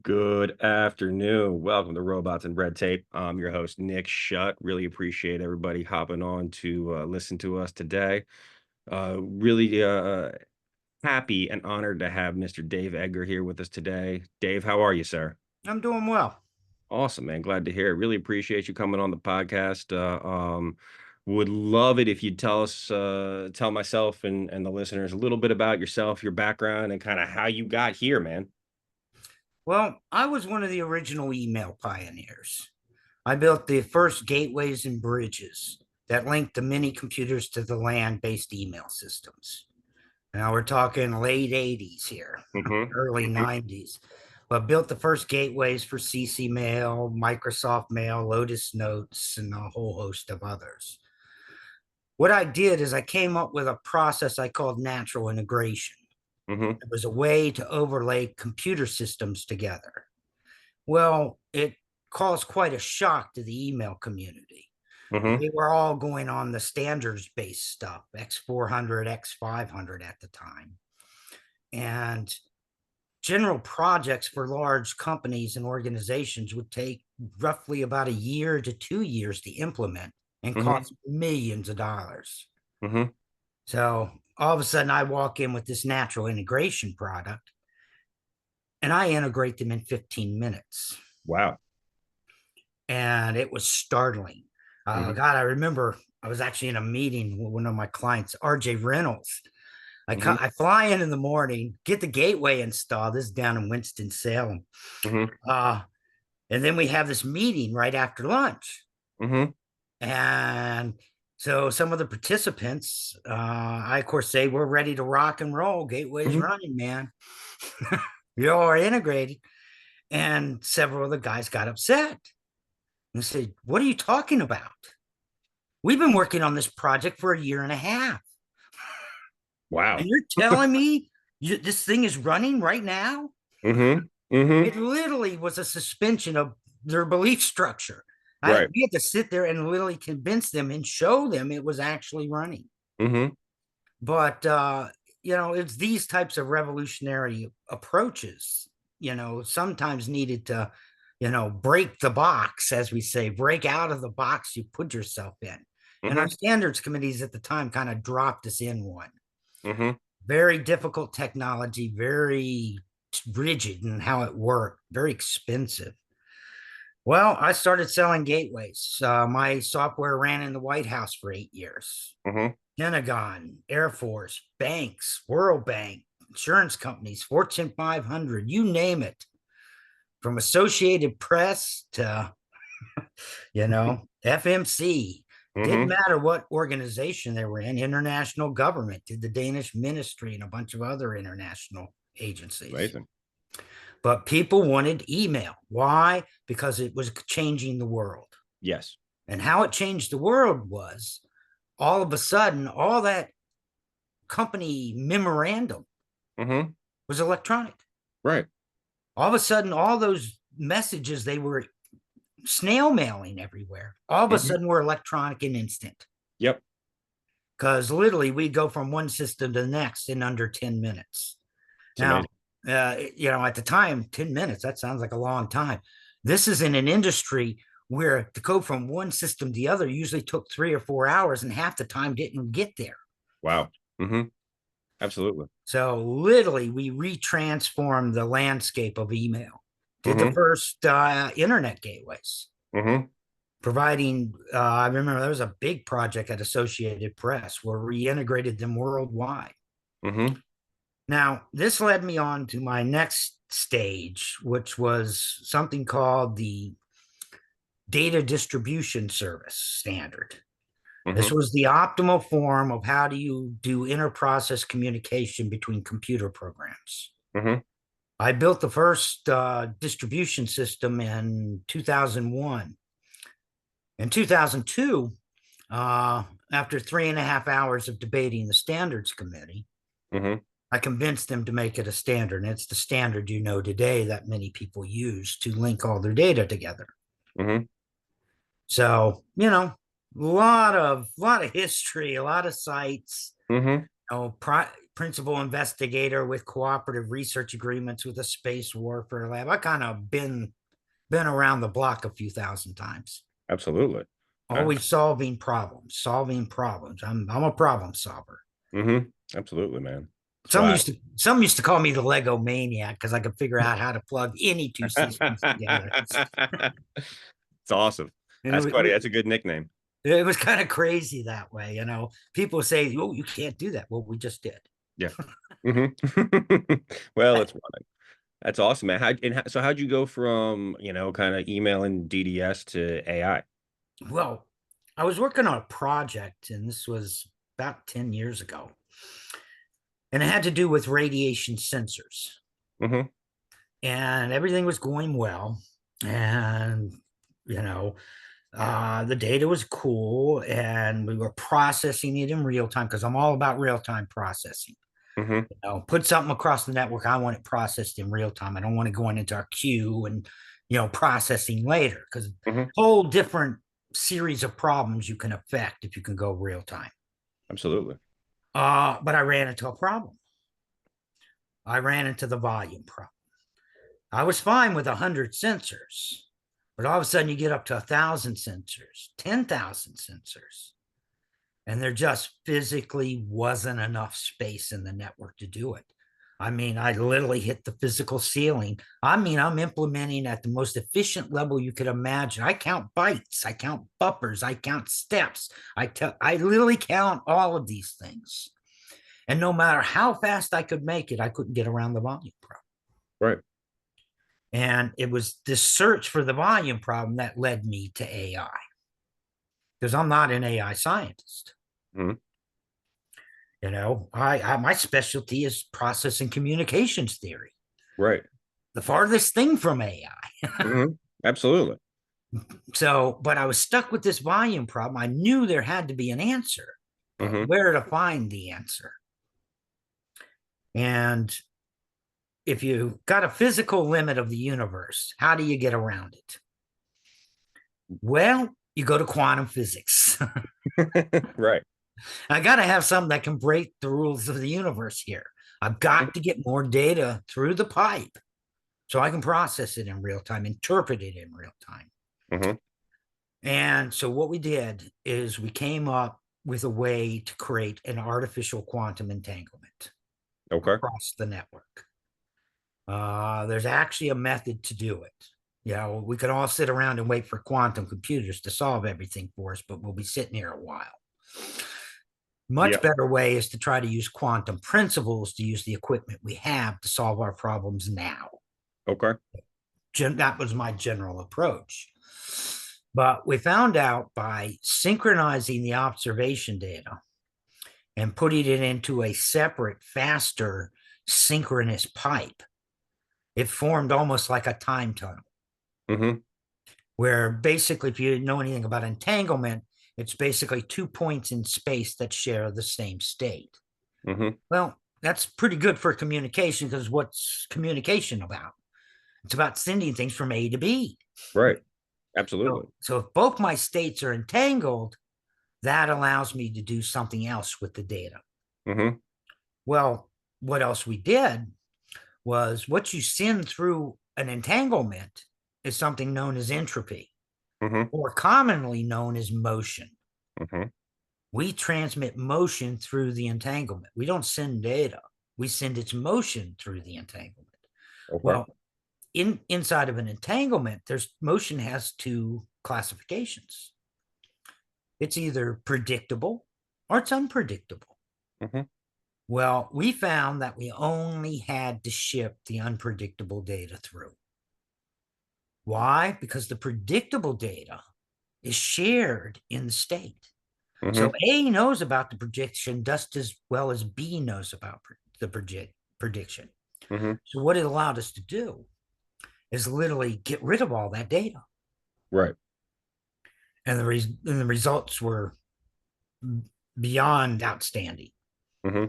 Good afternoon. Welcome to Robots and Red Tape. I'm your host, Nick Shutt. Really appreciate everybody hopping on to listen to us today. Really happy and honored to have Mr. Dave Edgar here with us today. Dave, how are you, sir? I'm doing well. Awesome, man. Glad to hear it. Really appreciate you coming on the podcast. Would love it if you'd tell myself and the listeners a little bit about yourself, your background, and kind of how you got here, man. Well, I was one of the original email pioneers. I built the first gateways and bridges that linked the mini computers to the land based email systems. Now we're talking late 80s here, Mm-hmm. early Mm-hmm. 90s. But built the first gateways for CC Mail, Microsoft Mail, Lotus Notes, and a whole host of others. What I did is I came up with a process I called natural integration. Mm-hmm. It was a way to overlay computer systems together. Well, it caused quite a shock to the email community. Mm-hmm. They were all going on the standards based stuff, X400, X500 at the time. And general projects for large companies and organizations would take roughly about a year to 2 years to implement and Mm-hmm. cost millions of dollars. Mm-hmm. So all of a sudden, I walk in with this natural integration product and I integrate them in 15 minutes. Wow. And it was startling. Mhm, God, I remember I was actually in a meeting with one of my clients, RJ Reynolds. mhm, I fly in the morning, get the gateway installed. This is down in Winston-Salem. mhm, Uh, and then we have this meeting right after lunch. mhm, And so some of the participants, I of course say, we're ready to rock and roll. Gateway's mhm, running, man. You all are integrated. And several of the guys got upset and said, what are you talking about? We've been working on this project for a year and a half. wow. And you're telling me this thing is running right now? Mhm, mhm, It literally was a suspension of their belief structure. right. We had to sit there and literally convince them and show them it was actually running. Mhm, But, it's these types of revolutionary approaches, sometimes needed to, break the box, as we say, break out of the box you put yourself in. And our mhm, standards committees at the time kind of dropped us in one. mhm, Very difficult technology, very rigid in how it worked, very expensive. Well, I started selling gateways. My software ran in the White House for 8 years. mhm, Pentagon, Air Force, banks, World Bank, insurance companies, Fortune 500, you name it, from Associated Press to, FMC. Didn't mhm. matter what organization they were in, international government, did the Danish ministry and a bunch of other international agencies. Amazing. But people wanted email. Why? Because it was changing the world. Yes. And how it changed the world was all of a sudden, all that company memorandum Mhm, was electronic. right. All of a sudden, all those messages they were snail mailing everywhere, all of a Mhm, sudden were electronic and instant. yep. Because literally, we go from one system to the next in under 10 minutes. It's Now, amazing. at the time, 10 minutes, that sounds like a long time. This is in an industry where to go from one system to the other usually took 3 or 4 hours, and half the time didn't get there. Wow. Mhm, absolutely. So literally, we retransformed the landscape of email. Did the Mhm, first internet gateways, mhm, providing. I remember there was a big project at Associated Press where we integrated them worldwide. mhm, Now, this led me on to my next stage, which was something called the Data Distribution Service Standard. This mhm, was the optimal form of how do you do inter-process communication between computer programs. mhm, I built the first distribution system in 2001. In 2002, after 3.5 hours of debating the standards committee, mhm, I convinced them to make it a standard. And it's the standard today that many people use to link all their data together. mhm, So, a lot of history, a lot of sites, mhm. Oh, principal investigator with cooperative research agreements with a space warfare lab. I kind of been around the block a few thousand times. Absolutely. Okay. Always solving problems, solving problems. I'm a problem solver. Absolutely, man. That's Some why. used to some used to call me the Lego maniac because I could figure out how to plug any two systems together. It's awesome. And That's funny. That's a good nickname. it was kind of crazy that way. People say, "Oh, you can't do that." Well, we just did. Yeah. hmm Well, it's running. That's awesome, man. So how'd you go from, kind of emailing DDS to AI? Well, I was working on a project, and this was about 10 years ago, and it had to do with radiation sensors. hmm And everything was going well. And, the data was cool, and we were processing it in real time because I'm all about real time processing. hmm Put something across the network, I want it processed in real time. I don't want it going into our queue and processing later, because hmm whole different series of problems you can affect if you can go real time. Absolutely. But I ran into a problem. I ran into the volume problem. I was fine with 100 sensors, but all of a sudden you get up to 1,000 sensors, 10,000 sensors, and there just physically wasn't enough space in the network to do it. I mean, I literally hit the physical ceiling. I mean, I'm implementing at the most efficient level you could imagine. I count bytes, I count buffers, I count steps. I literally count all of these things. And no matter how fast I could make it, I couldn't get around the volume problem. Right. And it was this search for the volume problem that led me to AI, because I'm not an AI scientist. hmm My specialty is process and communications theory, Right. the farthest thing from AI. hmm Absolutely. So, but I was stuck with this volume problem. I knew there had to be an answer, but hmm where to find the answer? And if you got a physical limit of the universe, how do you get around it? Well, you go to quantum physics. Right. I got to have something that can break the rules of the universe here. I've got to get more data through the pipe so I can process it in real time, interpret it in real time. hmm And so what we did is we came up with a way to create an artificial quantum entanglement Okay. across the network. There's actually a method to do it. We could all sit around and wait for quantum computers to solve everything for us, but we'll be sitting here a while. Yeah. Much better way is to try to use quantum principles to use the equipment we have to solve our problems now. Okay. That was my general approach. But we found out by synchronizing the observation data and putting it into a separate, faster, synchronous pipe, it formed almost like a time tunnel, hmm where basically, if you didn't know anything about entanglement, it's basically 2 points in space that share the same state. hmm Well, that's pretty good for communication, because what's communication about? It's about sending things from A to B. Right. Absolutely. So if both my states are entangled, that allows me to do something else with the data. hmm Well, what else we did was, what you send through an entanglement is something known as entropy, hmm or commonly known as motion. hmm We transmit motion through the entanglement. We don't send data. We send its motion through the entanglement. Okay. Well, inside of an entanglement, there's motion has two classifications. It's either predictable or it's unpredictable. hmm Well, we found that we only had to ship the unpredictable data through. Why? Because the predictable data is shared in the state. So hmm A knows about the prediction just as well as B knows about the prediction. hmm So what it allowed us to do is literally get rid of all that data. Right. And the results were beyond outstanding. hmm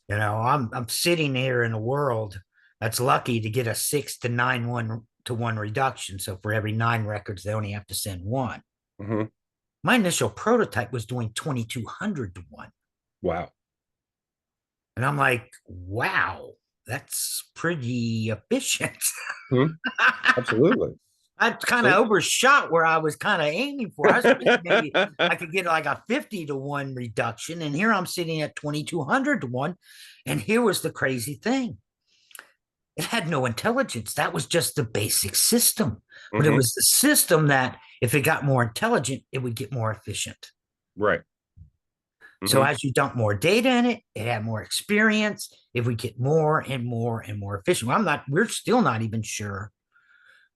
I'm sitting here in a world that's lucky to get a 6 to 9 to 1 reduction. So for every 9 records, they only have to send one. hmm My initial prototype was doing 2,200 to 1. Wow. And I'm like, wow, that's pretty efficient. Mhm. Absolutely. I kind of So overshot where I was kind of aiming for. I was thinking maybe I could get like a 50 to 1 reduction. And here I'm sitting at 2,200 to 1. And here was the crazy thing, it had no intelligence. That was just the basic system. But it mhm, was the system that if it got more intelligent, it would get more efficient. right. So Mhm, as you dump more data in it, it had more experience. It would get more and more and more efficient. We're still not even sure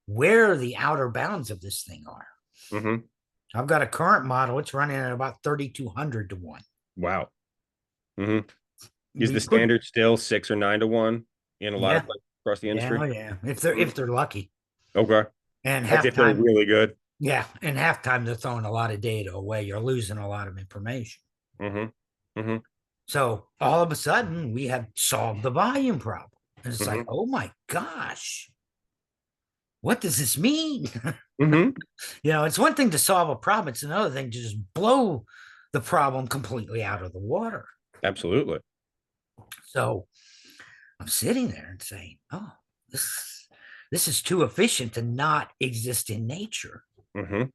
where the outer bounds of this thing are. mhm. I've got a current model, it's running at about 3,200 to 1. Wow. Mhm. Is We the put, standard still 6 or 9 to 1 in a lot of yeah, places across the yeah, industry? yeah. Mhm. If they're lucky. Okay. And That's if they're halftime, really good. yeah, and halftime they're throwing a lot of data away. You're losing a lot of information. Mhm, mhm, So all of a sudden, we have solved the volume problem. And it's like, mhm, oh my gosh, what does this mean? mhm. It's one thing to solve a problem, it's another thing to just blow the problem completely out of the water. Absolutely. So I'm sitting there and saying, oh, this is too efficient to not exist in nature. Mhm,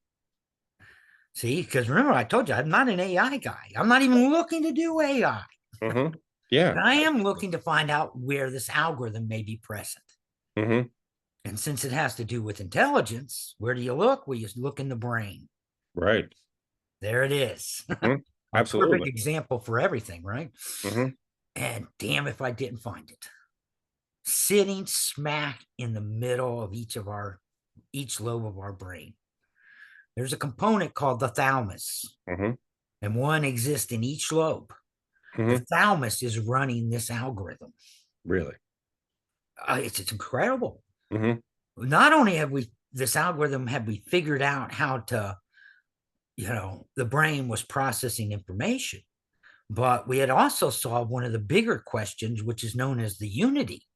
See, because remember, I told you I'm not an AI guy. I'm not even looking to do AI, mhm. Yeah. but I am looking to find out where this algorithm may be present. Mhm. And since it has to do with intelligence, where do you look? Well, you look in the brain. Right. There it is. Mhm. A perfect Absolutely. example for everything, right? Mhm, And damn if I didn't find it. Sitting smack in the middle of each lobe of our brain. There's a component called the thalamus, mhm, and one exists in each lobe. The mhm. thalamus is running this algorithm. Really. It's incredible. Mhm, Not only have we this algorithm have we figured out how to, the brain was processing information, but we had also solved one of the bigger questions, which is known as the unity.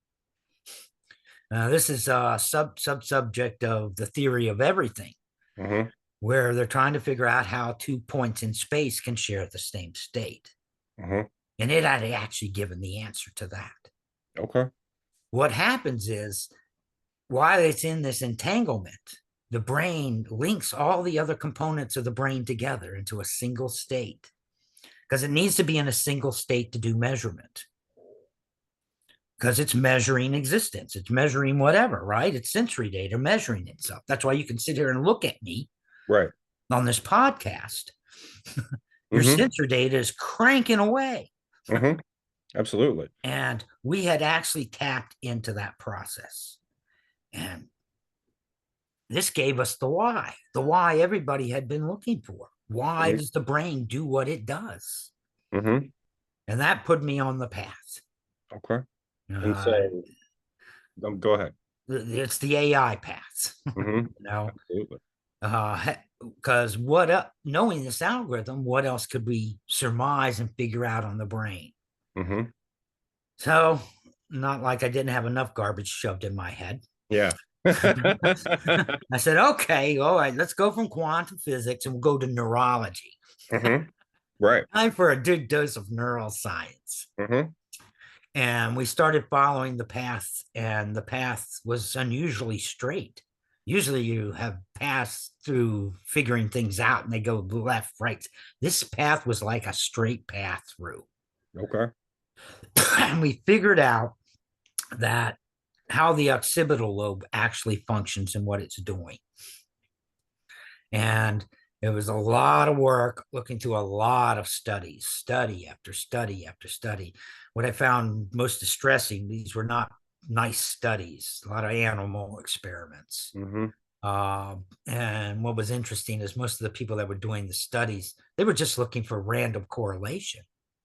This is a subject of the theory of everything, mhm, where they're trying to figure out how 2 points in space can share the same state. mhm. And it had actually given the answer to that. Okay. What happens is, while it's in this entanglement, the brain links all the other components of the brain together into a single state because it needs to be in a single state to do measurement because it's measuring existence. It's measuring whatever, right? It's sensory data measuring itself. That's why you can sit here and look at me Right. on this podcast. Your Mhm, sensor data is cranking away. mhm. Absolutely. And we had actually tapped into that process. And this gave us the why everybody had been looking for. Why Mhm, does the brain do what it does? mhm. And that put me on the path. Okay. And Uh, so go ahead. it's the AI path, Mhm. you know, Absolutely. because knowing this algorithm, what else could we surmise and figure out on the brain? Mhm. So, not like I didn't have enough garbage shoved in my head. Yeah. I said, okay, all right, let's go from quantum physics and we'll go to neurology. Mhm. Right. Time for a good dose of neuroscience. Mhm. And we started following the path, and the path was unusually straight. Usually you have paths through figuring things out and they go left, right. This path was like a straight path through. Okay. And we figured out that how the occipital lobe actually functions and what it's doing. And it was a lot of work looking through a lot of studies, study after study after study. What I found most distressing, these were not nice studies, a lot of animal experiments. Mhm. And what was interesting is most of the people that were doing the studies, they were just looking for random correlation.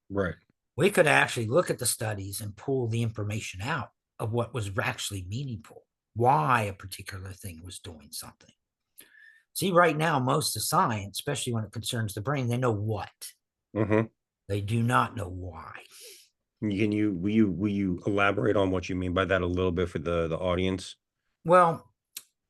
Right. We could actually look at the studies and pull the information out of what was actually meaningful, why a particular thing was doing something. See, right now, most of science, especially when it concerns the brain, they know what. Mhm. They do not know why. Will you elaborate on what you mean by that a little bit for the audience? Well,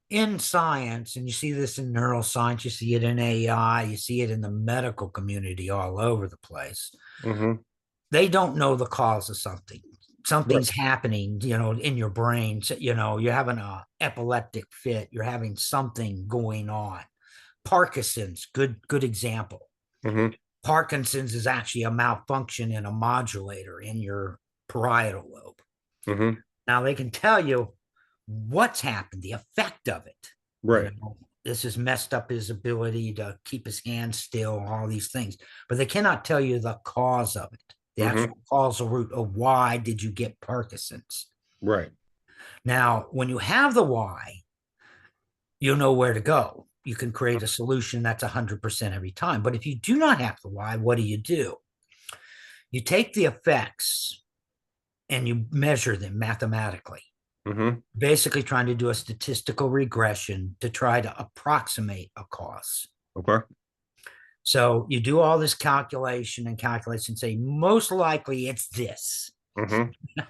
in science, and you see this in neuroscience, you see it in AI, you see it in the medical community all over the place. Mhm. they don't know the cause of something. Right. Something's happening, in your brain. So, you're having a epileptic fit. You're having something going on. Parkinson's, good example. Mm-hmm. Parkinson's is actually a malfunction in a modulator in your parietal lobe. Mm-hmm. Now they can tell you what's happened, the effect of it. Right. This has messed up his ability to keep his hands still, all these things, but they cannot tell you the cause of it, the Mm-hmm. actual causal root of why did you get Parkinson's. Right. Now, when you have the why, you'll know where to go. You can create a solution that's 100% every time. But if you do not have the why, what do? You take the effects and you measure them mathematically, Mm-hmm. basically trying to do a statistical regression to try to approximate a cause. Okay. So you do all this calculation and calculation, say most likely it's this. Mm-hmm. We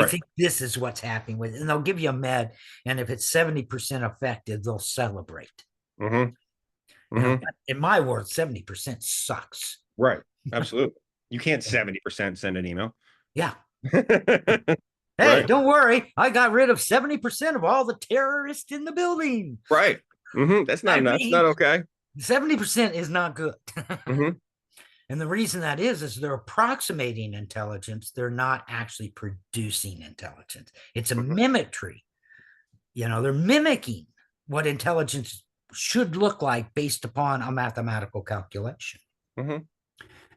Right. think this is what's happening with it. And they'll give you a med. And if it's 70% effective, they'll celebrate. Mm-hmm. Mm-hmm. In my world, 70% sucks. Right. Absolutely. You can't 70% send an email. Yeah. Hey, Right. don't worry. I got rid of 70% of all the terrorists in the building. Right. Mm-hmm. That's not I enough. It's not mean, okay. 70% is not good. Mm-hmm. And the reason that is they're approximating intelligence. They're not actually producing intelligence. It's a Mm-hmm. mimicry. They're mimicking what intelligence should look like based upon a mathematical calculation. Mm-hmm.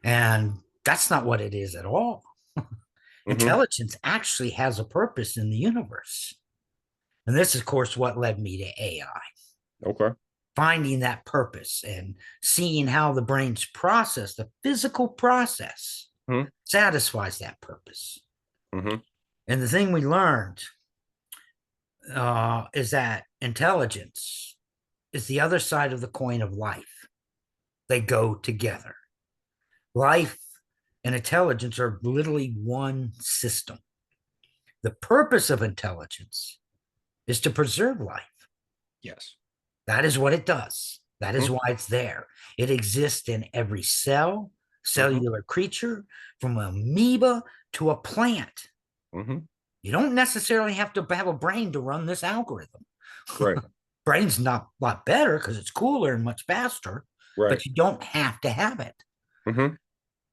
And that's not what it is at all. Mm-hmm. Intelligence actually has a purpose in the universe. And this is, of course, what led me to AI, Okay. finding that purpose and seeing how the brain's process, the physical process, Mm-hmm. satisfies that purpose. Mm-hmm. And the thing we learned is that intelligence is the other side of the coin of life. They go together. Life and intelligence are literally one system. The purpose of intelligence is to preserve life. Yes. That is what it does. That is Mm-hmm. why it's there. It exists in every cell, Mm-hmm. cellular creature, from an amoeba to a plant. Mm-hmm. You don't necessarily have to have a brain to run this algorithm. Right. Brain's not a lot better because it's cooler and much faster, Right. but you don't have to have it. Mm-hmm.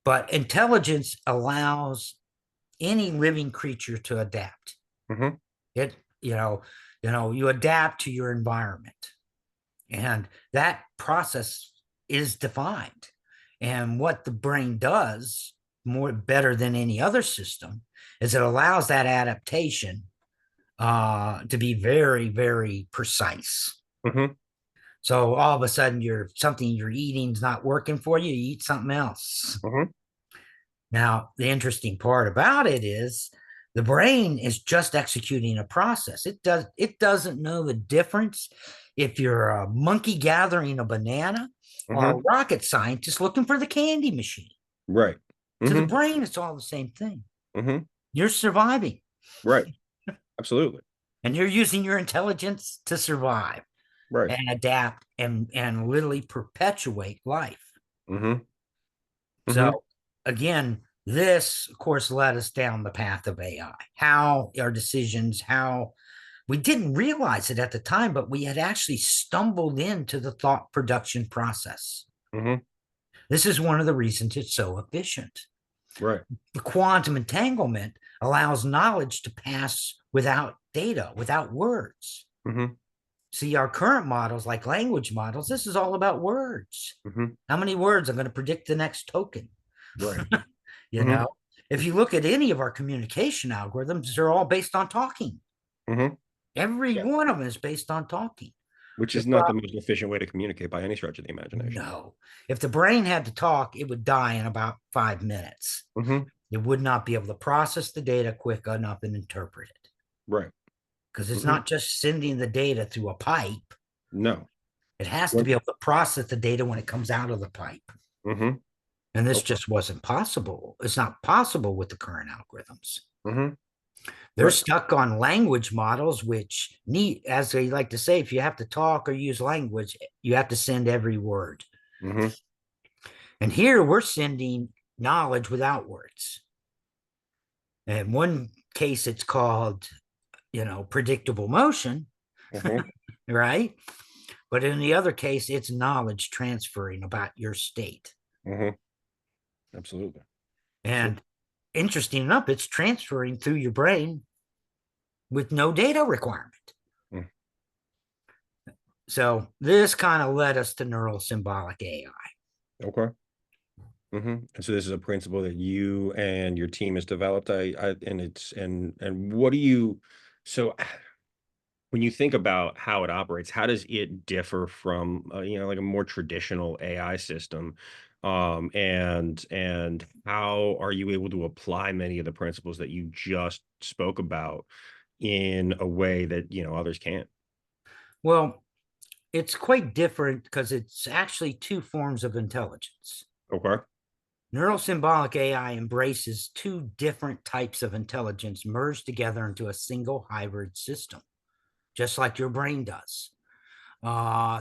But intelligence allows any living creature to adapt. Mm-hmm. It, you adapt to your environment. And that process is defined. And what the brain does more better than any other system is it allows that adaptation to be very, very precise. Mm-hmm. So all of a sudden, something you're eating is not working for you. You eat something else. Mm-hmm. Now, the interesting part about it is the brain is just executing a process. It doesn't know the difference if you're a monkey gathering a banana or a Mm-hmm. rocket scientist looking for the candy machine. Right. To the Mm-hmm. brain, it's all the same thing. Mm-hmm. You're surviving Right. Absolutely. and you're using your intelligence to survive Right. and adapt and literally perpetuate life. Mm-hmm. Mm-hmm. So again, this of course led us down the path of AI. How our decisions, how we didn't realize it at the time, but we had actually stumbled into the thought production process. Mm-hmm. This is one of the reasons it's so efficient. Right. The quantum entanglement allows knowledge to pass without data, without words. Mm-hmm. See, our current models, like language models, this is all about words. Mm-hmm. How many words are going to predict the next token? Right. you Mm-hmm. know, if you look at any of our communication algorithms, they're all based on talking. Mm-hmm. Every Yeah. one of them is based on talking. Which The is not the problem, most efficient way to communicate by any stretch of the imagination. no. If the brain had to talk, it would die in about 5 minutes. Mm-hmm. It would not be able to process the data quick enough and interpret it Right. because it's Mm-hmm. not just sending the data through a pipe. No. It has to Right. be able to process the data when it comes out of the pipe. Mm-hmm. And this Okay. just wasn't possible. It's not possible with the current algorithms. Mm-hmm. They're Right. stuck on language models, which need, as they like to say, if you have to talk or use language, you have to send every word. Mm-hmm. And here we're sending knowledge without words. In one case, it's called, predictable motion, Hmm. right? But in the other case, it's knowledge transferring about your state. Hmm. Absolutely. Absolutely. And interesting enough, it's transferring through your brain with no data requirement. Mm. So this kind of led us to neuro-symbolic AI. Okay. And so this is a principle that you and your team has developed. And it's and what do you so when you think about how it operates, how does it differ from like a more traditional AI system? And how are you able to apply many of the principles that you just spoke about in a way that others can't? Well, it's quite different because it's actually two forms of intelligence. Okay. Neuro-symbolic AI embraces two different types of intelligence merged together into a single hybrid system, just like your brain does.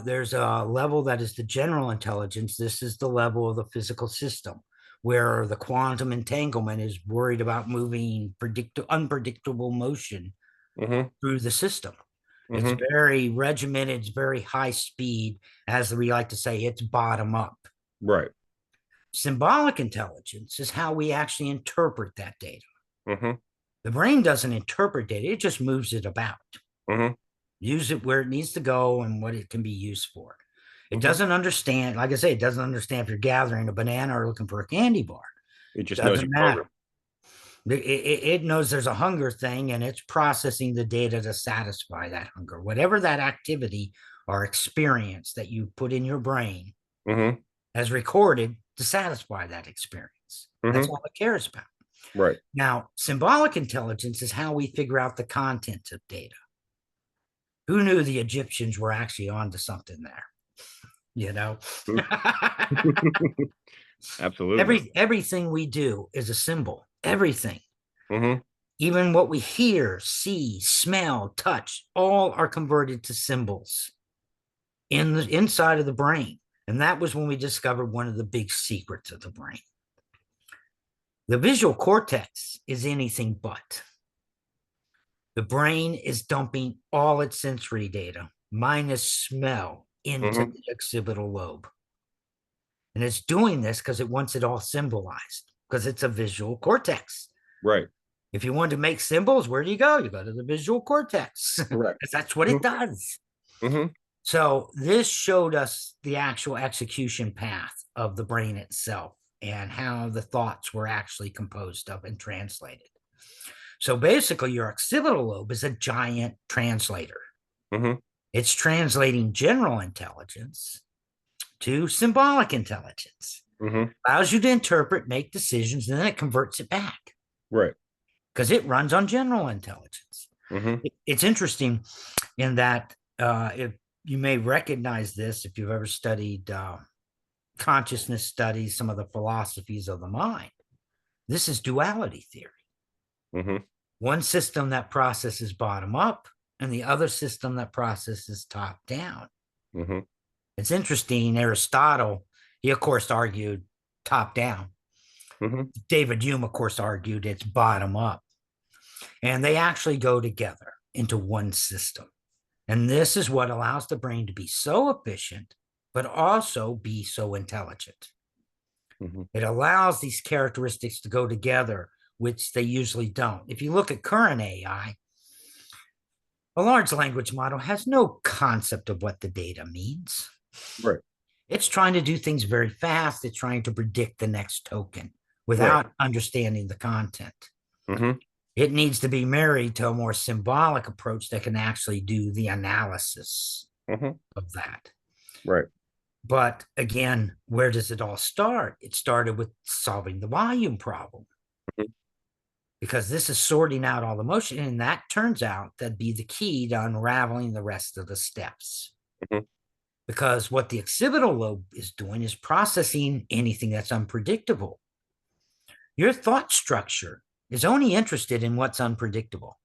There's a level that is the general intelligence. This is the level of the physical system where the quantum entanglement is worried about moving unpredictable motion Mm-hmm. through the system. It's Mm-hmm. very regimented, it's very high speed, as we like to say, it's bottom up. Right. Symbolic intelligence is how we actually interpret that data. Mm-hmm. The brain doesn't interpret data, it just moves it about, Mm-hmm. use it where it needs to go and what it can be used for. It Mm-hmm. doesn't understand, like I say, it doesn't understand if you're gathering a banana or looking for a candy bar. It just knows Doesn't you're hungry. matter. It knows there's a hunger thing and it's processing the data to satisfy that hunger. Whatever that activity or experience that you put in your brain Mm-hmm. has recorded to satisfy that experience. That's Mm-hmm. all it cares about. Right. Now, symbolic intelligence is how we figure out the content of data. Who knew the Egyptians were actually onto something there? You know, Mhm. Absolutely. everything we do is a symbol. Everything, Mhm. even what we hear, see, smell, touch, all are converted to symbols in the inside of the brain. And that was when we discovered one of the big secrets of the brain. The visual cortex is anything but. The brain is dumping all its sensory data, minus smell, into Mhm. the occipital lobe. And it's doing this because it wants it all symbolized, because it's a visual cortex. Right. If you want to make symbols, where do you go? You go to the visual cortex, Correct. because that's what it Mhm. does. Mhm. So this showed us the actual execution path of the brain itself and how the thoughts were actually composed of and translated. So basically, your occipital lobe is a giant translator. Mhm. It's translating general intelligence to symbolic intelligence. Mhm. Allows you to interpret, make decisions, and then it converts it back Right. because it runs on general intelligence. Mhm. It's interesting in that if you may recognize this if you've ever studied consciousness studies, some of the philosophies of the mind. This is duality theory. Mhm. One system that processes bottom up and the other system that processes top down. Mhm. It's interesting. Aristotle, he of course argued top down. Mhm. David Hume, of course, argued it's bottom up. And they actually go together into one system. And this is what allows the brain to be so efficient, but also be so intelligent. Mhm. It allows these characteristics to go together, which they usually don't. If you look at current AI, a large language model has no concept of what the data means. Right. It's trying to do things very fast. It's trying to predict the next token Right. without understanding the content. Mhm. It needs to be married to a more symbolic approach that can actually do the analysis Mhm. of that. Right. But again, where does it all start? It started with solving the volume problem Mhm. because this is sorting out all the motion. And that turns out to be the key to unraveling the rest of the steps. Mhm. Because what the occipital lobe is doing is processing anything that's unpredictable. Your thought structure is only interested in what's unpredictable.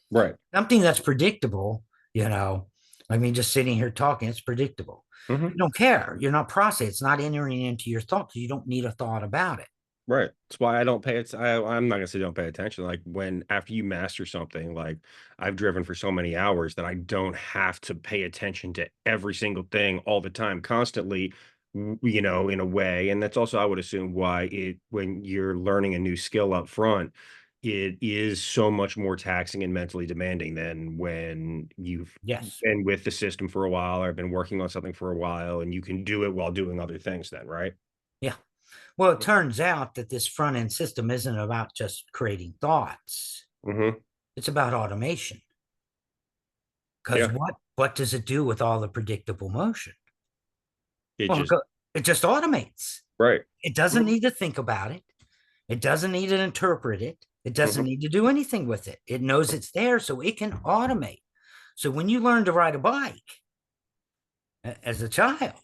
Right. Something that's predictable, I mean, just sitting here talking, it's predictable. Mhm. You don't care. You're not processing. It's not entering into your thought because you don't need a thought about it. Right. That's why I don't pay it. I'm not gonna say don't pay attention. Like when after you master something, like I've driven for so many hours that I don't have to pay attention to every single thing all the time, constantly, in a way. And that's also, I would assume, why when you're learning a new skill up front, it is so much more taxing and mentally demanding than when you've Yes. been with the system for a while or been working on something for a while and you can do it while doing other things then, right? Yeah. Well, it turns out that this front end system isn't about just creating thoughts. Hmm. It's about automation. Because Yeah. what does it do with all the predictable motion? It Well, just it just automates. right. It doesn't Mhm, need to think about it. It doesn't need to interpret it. It doesn't mhm, need to do anything with it. It knows it's there, so it can automate. So when you learn to ride a bike as a child,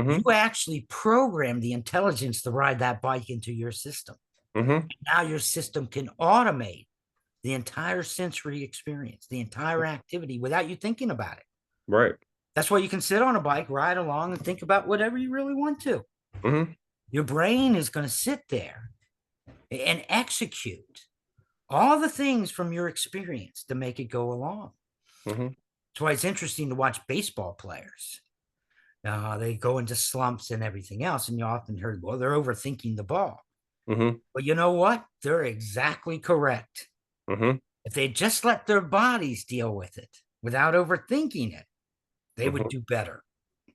you mhm, actually program the intelligence to ride that bike into your system. mhm, Now your system can automate the entire sensory experience, the entire activity without you thinking about it. right. That's why you can sit on a bike, ride along, and think about whatever you really want to. Mhm, Your brain is going to sit there and execute all the things from your experience to make it go along. mhm, That's why it's interesting to watch baseball players. They go into slumps and everything else, and you often heard, well, they're overthinking the ball. mhm, But you know what? They're exactly correct. mhm, If they just let their bodies deal with it without overthinking it, they would mhm, do better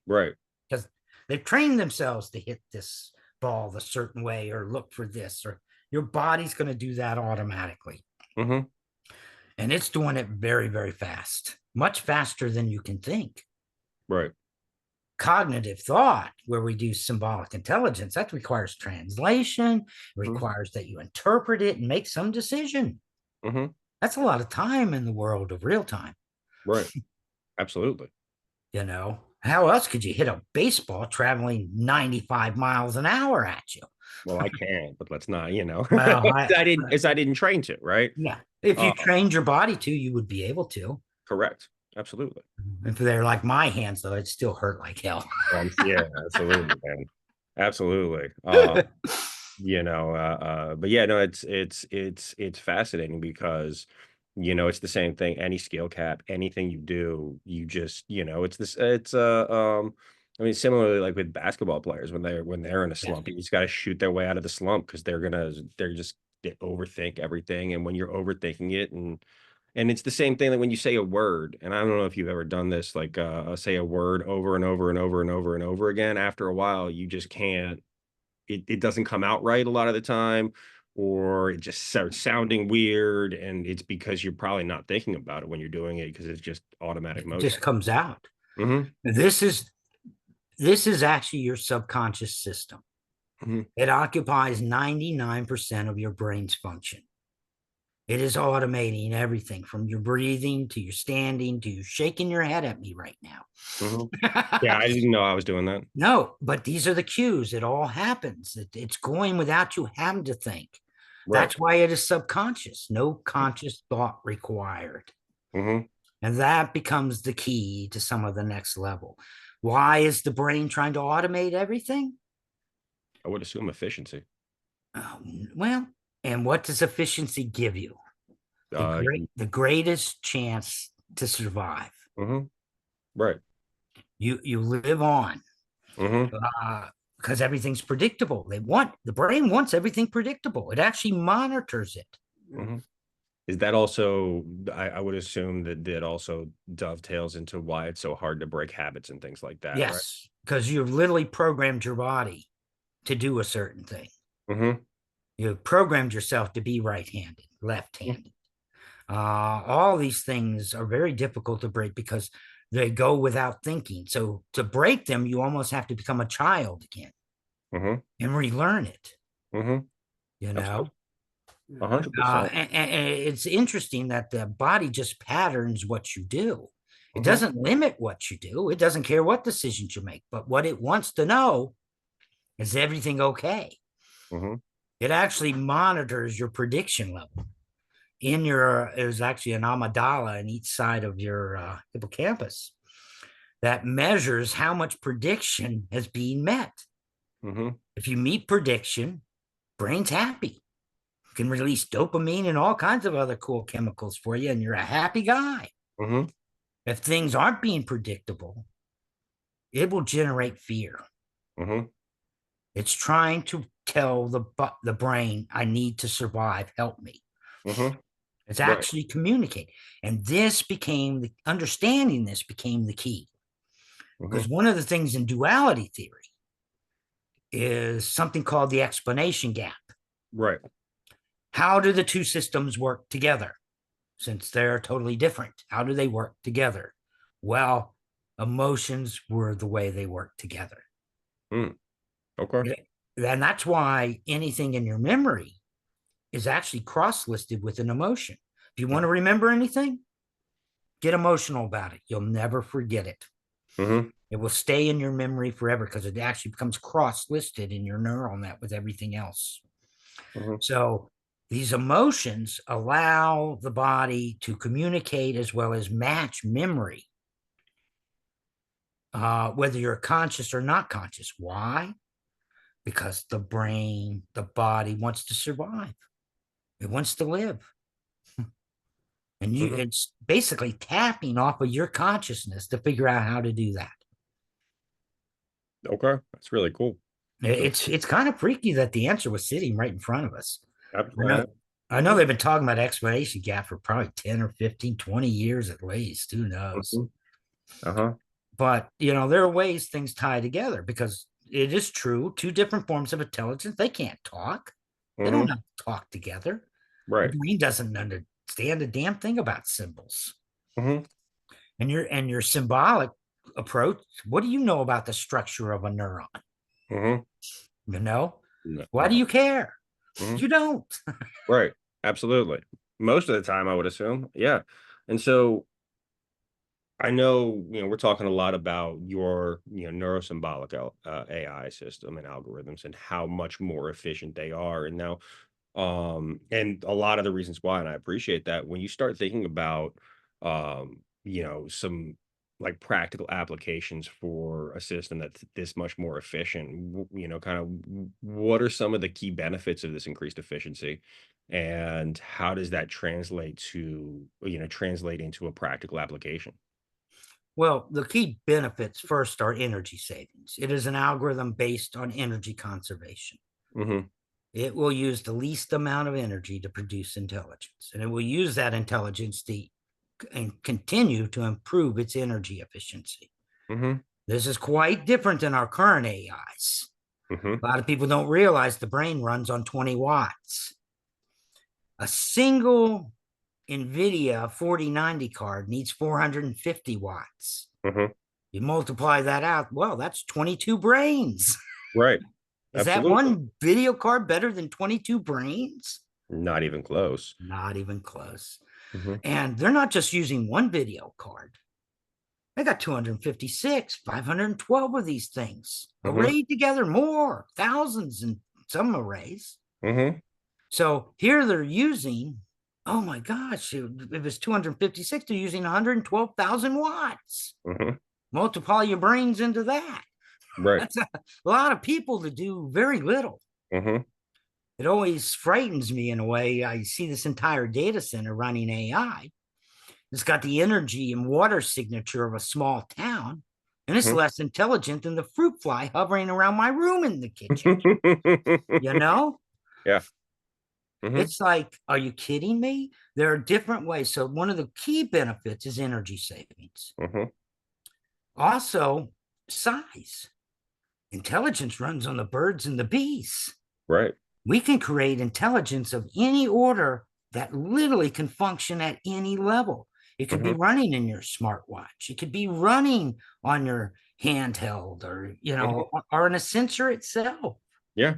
right. because they've trained themselves to hit this ball a certain way or look for this, or your body's going to do that automatically. Mhm, And it's doing it very, very fast, much faster than you can think. right. Cognitive thought, where we do symbolic intelligence, that requires translation, Mhm, requires that you interpret it and make some decision. mhm, That's a lot of time in the world of real time. right. Absolutely. How else could you hit a baseball traveling 95 miles an hour at you? Well, I can, but let's not, Well, I didn't train to, right? yeah, if Uh, you trained your body to, you would be able to. correct. Absolutely. If they're like my hands, though, it'd still hurt like hell. Yeah, absolutely, man. Absolutely. But yeah, no, it's fascinating because, it's the same thing. Any skill cap, anything you do, you just, I mean, similarly, like with basketball players, when they're in a Yeah. slump, you just got to shoot their way out of the slump because they're just they overthink everything, and when you're overthinking it, and it's the same thing that when you say a word, and I don't know if you've ever done this, like say a word over and over and over and over and over again. After a while, you just can't it doesn't come out right a lot of the time, or it just starts sounding weird, and it's because you're probably not thinking about it when you're doing it because it's just automatic It just motion. comes out. Mhm, This is this is actually your subconscious system. mhm, It occupies 99% of your brain's function. It is automating everything from your breathing to your standing to you shaking your head at me right mhm. Yeah, now. I didn't know I was doing that. No, but these are the cues. It all happens. It's going without you having to think. Right. That's why it is subconscious, no conscious thought required. Mhm. And that becomes the key to some of the next level. Why is the brain trying to automate everything? I would assume efficiency. Oh, well, and what does efficiency give you? You The greatest chance to survive. mhm, right. You live on Mhm, because everything's predictable. The brain wants everything predictable. It actually monitors it. mhm. Is that also I would assume that that also dovetails into why it's so hard to break habits and things like that, right? Yes, because you've literally programmed your body to do a certain thing. Mhm, You've programmed yourself to be right-handed, mm, left-handed. All these things are very difficult to break because they go without thinking. So to break them, you almost have to become a child again mhm, and relearn it. mhm. You know, Absolutely. 100%. and it's interesting that the body just patterns what you do. It Mhm, doesn't limit what you do. It doesn't care what decisions you make. But what it wants to know is everything okay? mhm, It actually monitors your prediction level. There's actually an amygdala in each side of your hippocampus that measures how much prediction has been met. mhm, If you meet prediction, brain's happy. You can release dopamine and all kinds of other cool chemicals for you, and you're a happy guy. Mhm. If things aren't being predictable, it will generate fear. Mhm. It's trying to tell the brain, I need to survive, help me. Mhm. It's Right. actually communicating. And this became the understanding this became the key. Because Mhm. one of the things in duality theory is something called the explanation gap. Right. How do the two systems work together? Since they're totally different, how do they work together? Well, emotions were the way they work together. Mm. Okay. And that's why anything in your memory is actually cross listed with an emotion. If you want to Mhm. remember anything, get emotional about it. You'll never forget it. Mhm. It will stay in your memory forever because it actually becomes cross listed in your neural net with everything else. Mhm. So these emotions allow the body to communicate as well as match memory, whether you're conscious or not conscious. Why? Because the brain, the body wants to survive, it wants to live. And Mhm. it's basically tapping off of your consciousness to figure out how to do that. Okay. That's really cool. Really It's kind of freaky that the answer was sitting right in front of us. I know ab I know they've been talking about explanation gap for probably 10 or 15, 20 years at least. Who knows? Mhm. Uh-huh. But there are ways things tie together because it is true. Two different forms of intelligence, they can't talk. They don't Mhm. have to talk together. The Right. brain doesn't understand a damn thing about symbols. Mhm. And your symbolic approach, what do you know about the structure of a neuron? Mhm. You know, No, why do nothing. you care? Mhm. You don't. Right. Absolutely. Most of the time, I would assume. Yeah. And so I know, we're talking a lot about your, neurosymbolic AI system and algorithms and how much more efficient they are. And now, and a lot of the reasons why, and I appreciate that when you start thinking about, some like practical applications for a system that's this much more efficient, kind of what are some of the key benefits of this increased efficiency? And how does that translate into a practical application? Well, the key benefits first are energy savings. It is an algorithm based on energy conservation. Mhm. It will use the least amount of energy to produce intelligence, and it will use that intelligence to and continue to improve its energy efficiency. Mhm. This is quite different than our current AIs. Mhm. A lot of people don't realize the brain runs on 20 watts. A single NVIDIA 4090 card needs 450 watts. Mhm. You multiply that out, well, that's 22 brains. Right. Is that Absolutely. one video card better than 22 brains? Not even close. Not even close. Mhm. And they're not just using one video card. They got 256, 512 of these things Mhm. arrayed together, more, thousands in some arrays. Mhm. So here they're using, oh my gosh, if it's 256, they're using 112,000 watts. Mhm. Multiply your brains into that. Right. That's a lot of people to do very little. Mhm. It always frightens me in a way. I see this entire data center running AI. It's got the energy and water signature of a small town, and it's Mhm. less intelligent than the fruit fly hovering around my room in the kitchen. You know, Yeah. Mhm. it's like, are you kidding me? There are different ways. So, one of the key benefits is energy savings. Mhm. Also, size. Intelligence runs on the birds and the bees. Right. We can create intelligence of any order that literally can function at any level. It could be Mhm. running in your smartwatch. It could be running on your handheld or, Mhm. or in a sensor itself. Yeah.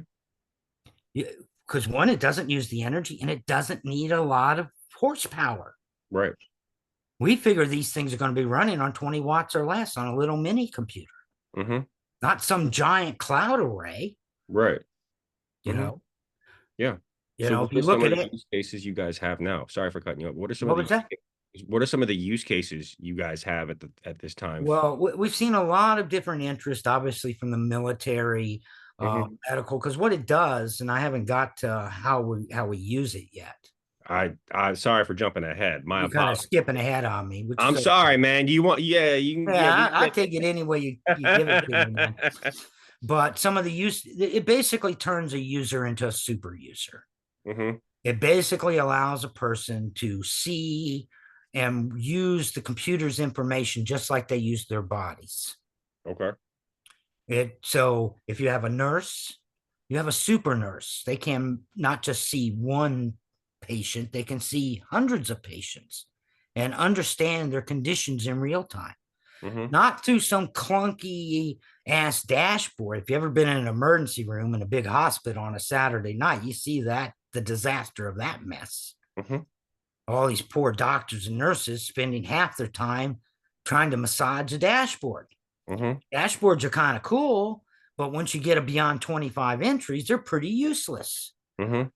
Because one, it doesn't use the energy and it doesn't need a lot of horsepower. Right. We figure these things are going to be running on 20 watts or less on a little mini computer, Mhm. not some giant cloud array, Right. you Mhm. know. Yeah. So If what are you some look of at the it, use cases you guys have now? Sorry for cutting you up. what was that? What are some of the use cases you guys have at this time? Well, we've seen a lot of different interest, obviously, from the military. Mhm. medical, because what it does, and I haven't got to how we use it yet. I'm sorry for jumping ahead. My You're kind of apologies. skipping ahead on me, which I'm is sorry, okay. man. You want yeah, you can yeah, Yeah, we I can take it any way you give it to me, man. But some of the use, it basically turns a user into a super user. Mhm. It basically allows a person to see and use the computer's information just like they use their bodies. Okay. So if you have a nurse, you have a super nurse. They can not just see one patient, they can see hundreds of patients and understand their conditions in real time, Mhm. not through some clunky ass dashboard. If you ever been in an emergency room in a big hospital on a Saturday night, you see that the disaster of that mess. Mhm. All these poor doctors and nurses spending half their time trying to massage a dashboard. Mhm. Dashboards are kind of cool, but once you get a beyond 25 entries, they're pretty useless Mhm.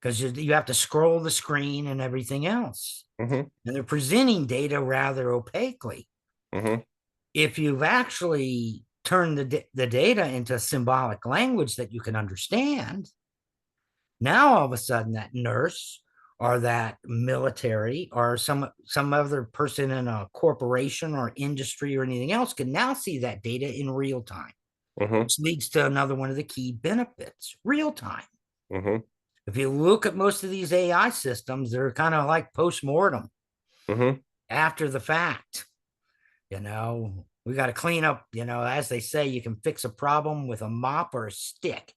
because you have to scroll the screen and everything else. Mhm. And they're presenting data rather opaquely. Mhm. If you've actually turned the data into symbolic language that you can understand, now all of a sudden that nurse or that military or some other person in a corporation or industry or anything else can now see that data in real time, Mhm. which leads to another one of the key benefits: real time. Mhm. If you look at most of these AI systems, they're kind of like post-mortem, Mhm. after the fact. We got to clean up. As they say, you can fix a problem with a mop or a stick.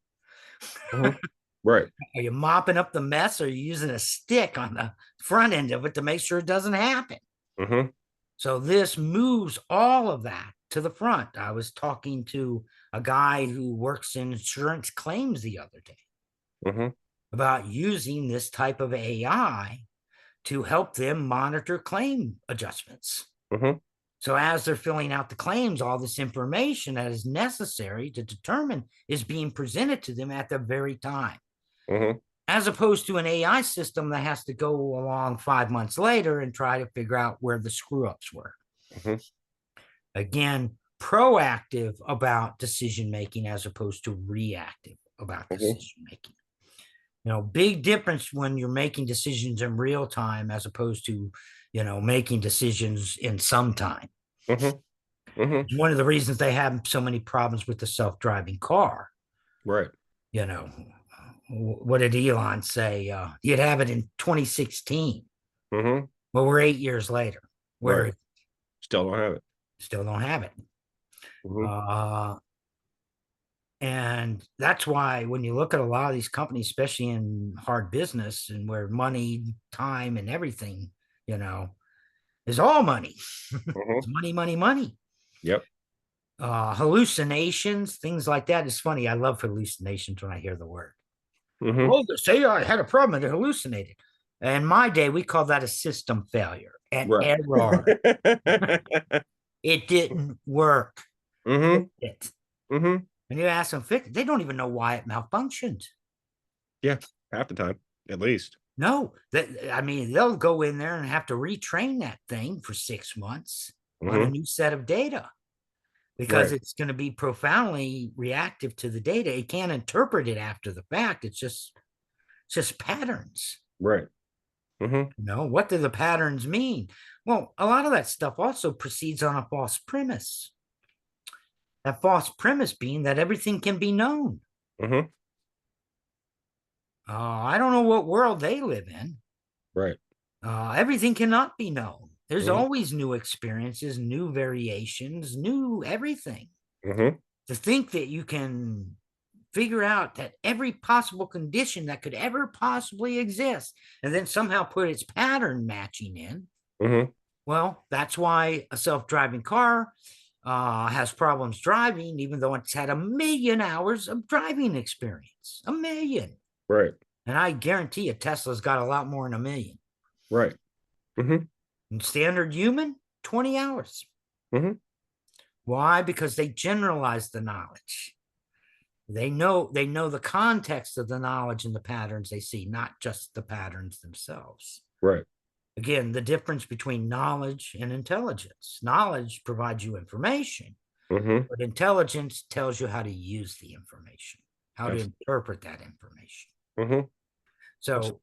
Mhm. Right. Are you mopping up the mess, or are you using a stick on the front end of it to make sure it doesn't happen? Mhm. So this moves all of that to the front. I was talking to a guy who works in insurance claims the other day Mhm. about using this type of AI to help them monitor claim adjustments. Mhm. So as they're filling out the claims, all this information that is necessary to determine is being presented to them at the very time, Mhm. as opposed to an AI system that has to go along 5 months later and try to figure out where the screw ups were. Mhm. Again, proactive about decision making as opposed to reactive about Mhm. decision making. Big difference when you're making decisions in real time as opposed to, making decisions in some time. Mhm. Mhm. One of the reasons they have so many problems with the self-driving car. Right. You know, what did Elon say? You'd have it in 2016. Mhm. Well, we're 8 years later. Right. We're Still don't have it. still don't have it. Mhm. Uh, and that's why when you look at a lot of these companies, especially in hard business and where money, time, and everything, you know, is all money. It's Mhm. money, money, money. Yep. Hallucinations, things like that. It's funny. I love hallucinations when I hear the word. Mhm. Oh, say I had a problem and it hallucinated. In my day, we call that a system failure, an Right. error. It didn't work. Mhm. It. Mhm. And you ask them fix it, they don't even know why it malfunctioned. Yeah. Half the time, at least. No, I mean, they'll go in there and have to retrain that thing for 6 months on a Mhm. new set of data because Right. it's going to be profoundly reactive to the data. It can't interpret it after the fact. It's just patterns. Right. Mhm. What do the patterns mean? Well, a lot of that stuff also proceeds on a false premise. That false premise being that everything can be known. Mhm. I don't know what world they live in. Right. Everything cannot be known. There's Mhm. always new experiences, new variations, new everything. Mhm. To think that you can figure out that every possible condition that could ever possibly exist and then somehow put its pattern matching in. Mhm. Well, that's why a self-driving car has problems driving, even though it's had 1,000,000 hours of driving experience. 1,000,000. Right. And I guarantee you, Tesla's got a lot more than 1,000,000. Right. Mhm. And standard human, 20 hours. Mhm. Why? Because they generalize the knowledge. They know the context of the knowledge and the patterns they see, not just the patterns themselves. Right. Again, the difference between knowledge and intelligence. Knowledge provides you information. Mhm. But intelligence tells you how to use the information, how to Abs interpret that information. Mhm. Abs So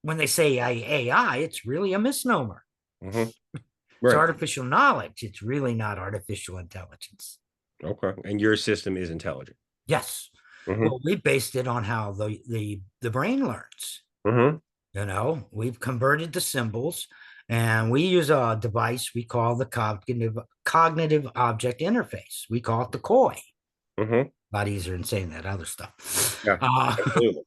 when they say AI, it's really a misnomer. Mhm. It's Right. artificial knowledge. It's really not artificial intelligence. Okay. And your system is intelligent. Yes. Mhm. Well, we based it on how the brain learns. Mhm. We've converted the symbols, and we use a device we call the cognitive object interface. We call it the COI. Mhm. A lot easier than saying that other stuff. Yeah. Absolutely.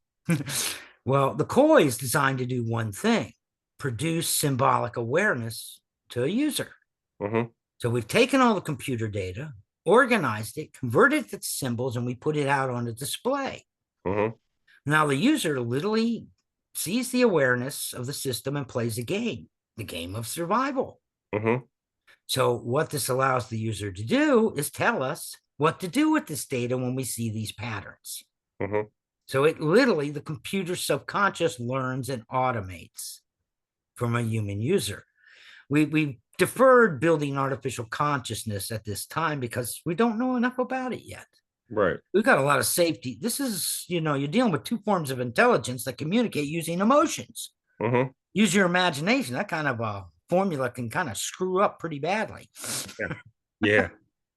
Well, the COI is designed to do one thing: produce symbolic awareness to a user. Mhm. So we've taken all the computer data, organized it, converted it to symbols, and we put it out on a display. Mhm. Now the user literally sees the awareness of the system and plays a game, the game of survival. Mhm. So what this allows the user to do is tell us what to do with this data when we see these patterns. Mhm. So it literally, the computer subconscious learns and automates from a human user. We deferred building artificial consciousness at this time because we don't know enough about it yet. Right. We've got a lot of safety. This is, you're dealing with two forms of intelligence that communicate using emotions. Mhm. Use your imagination. That kind of a formula can kind of screw up pretty badly. Yeah. Yeah.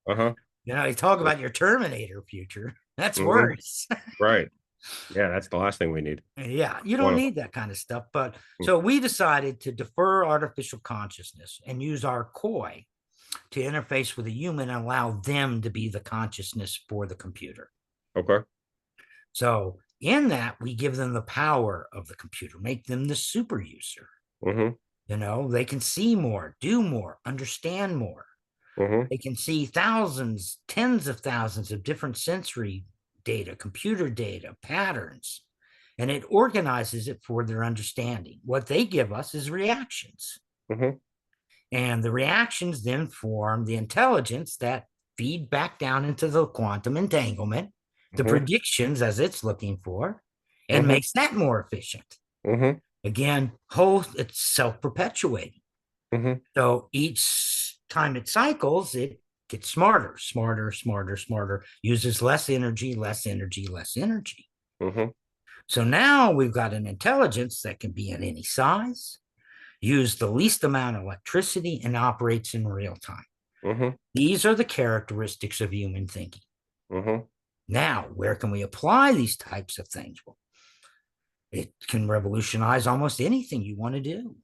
Uh-huh. You talk about your Terminator future. That's Mhm. worse. Right. Yeah, that's the last thing we need. Yeah, you One don't of need that kind of stuff. But them. so we decided to defer artificial consciousness and use our COI to interface with a human and allow them to be the consciousness for the computer. Okay. So in that, we give them the power of the computer, make them the super user. Mhm. They can see more, do more, understand more. Mhm. They can see thousands, tens of thousands of different sensory data, computer data, patterns, and it organizes it for their understanding. What they give us is reactions. Mhm. And the reactions then form the intelligence that feed back down into the quantum entanglement, the Mhm. predictions as it's looking for, and Mhm. makes that more efficient. Mhm. Again, it's self-perpetuating. Mhm. So each time it cycles, it gets smarter, smarter, smarter, smarter, uses less energy, less energy, less energy. Mhm. So now we've got an intelligence that can be in any size, use the least amount of electricity, and operates in real time. Mhm. These are the characteristics of human thinking. Mhm. Now, where can we apply these types of things? Well, it can revolutionize almost anything you want to do.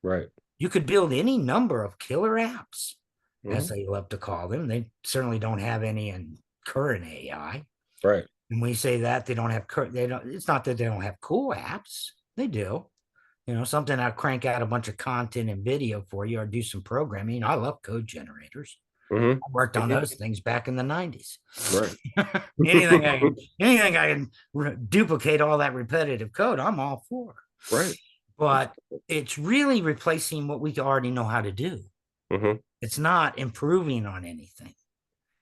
Right. You could build any number of killer apps, as Mhm. they love to call them. They certainly don't have any in current AI. Right. And we say that they don't have they don't. It's not that they don't have cool apps. They do. Something I'll crank out a bunch of content and video for you or do some programming. I love code generators. Mhm. I worked on Mhm. those things back in the 90s. Right. anything I can duplicate all that repetitive code, I'm all for. Right. But it's really replacing what we already know how to do. Mhm. It's not improving on anything.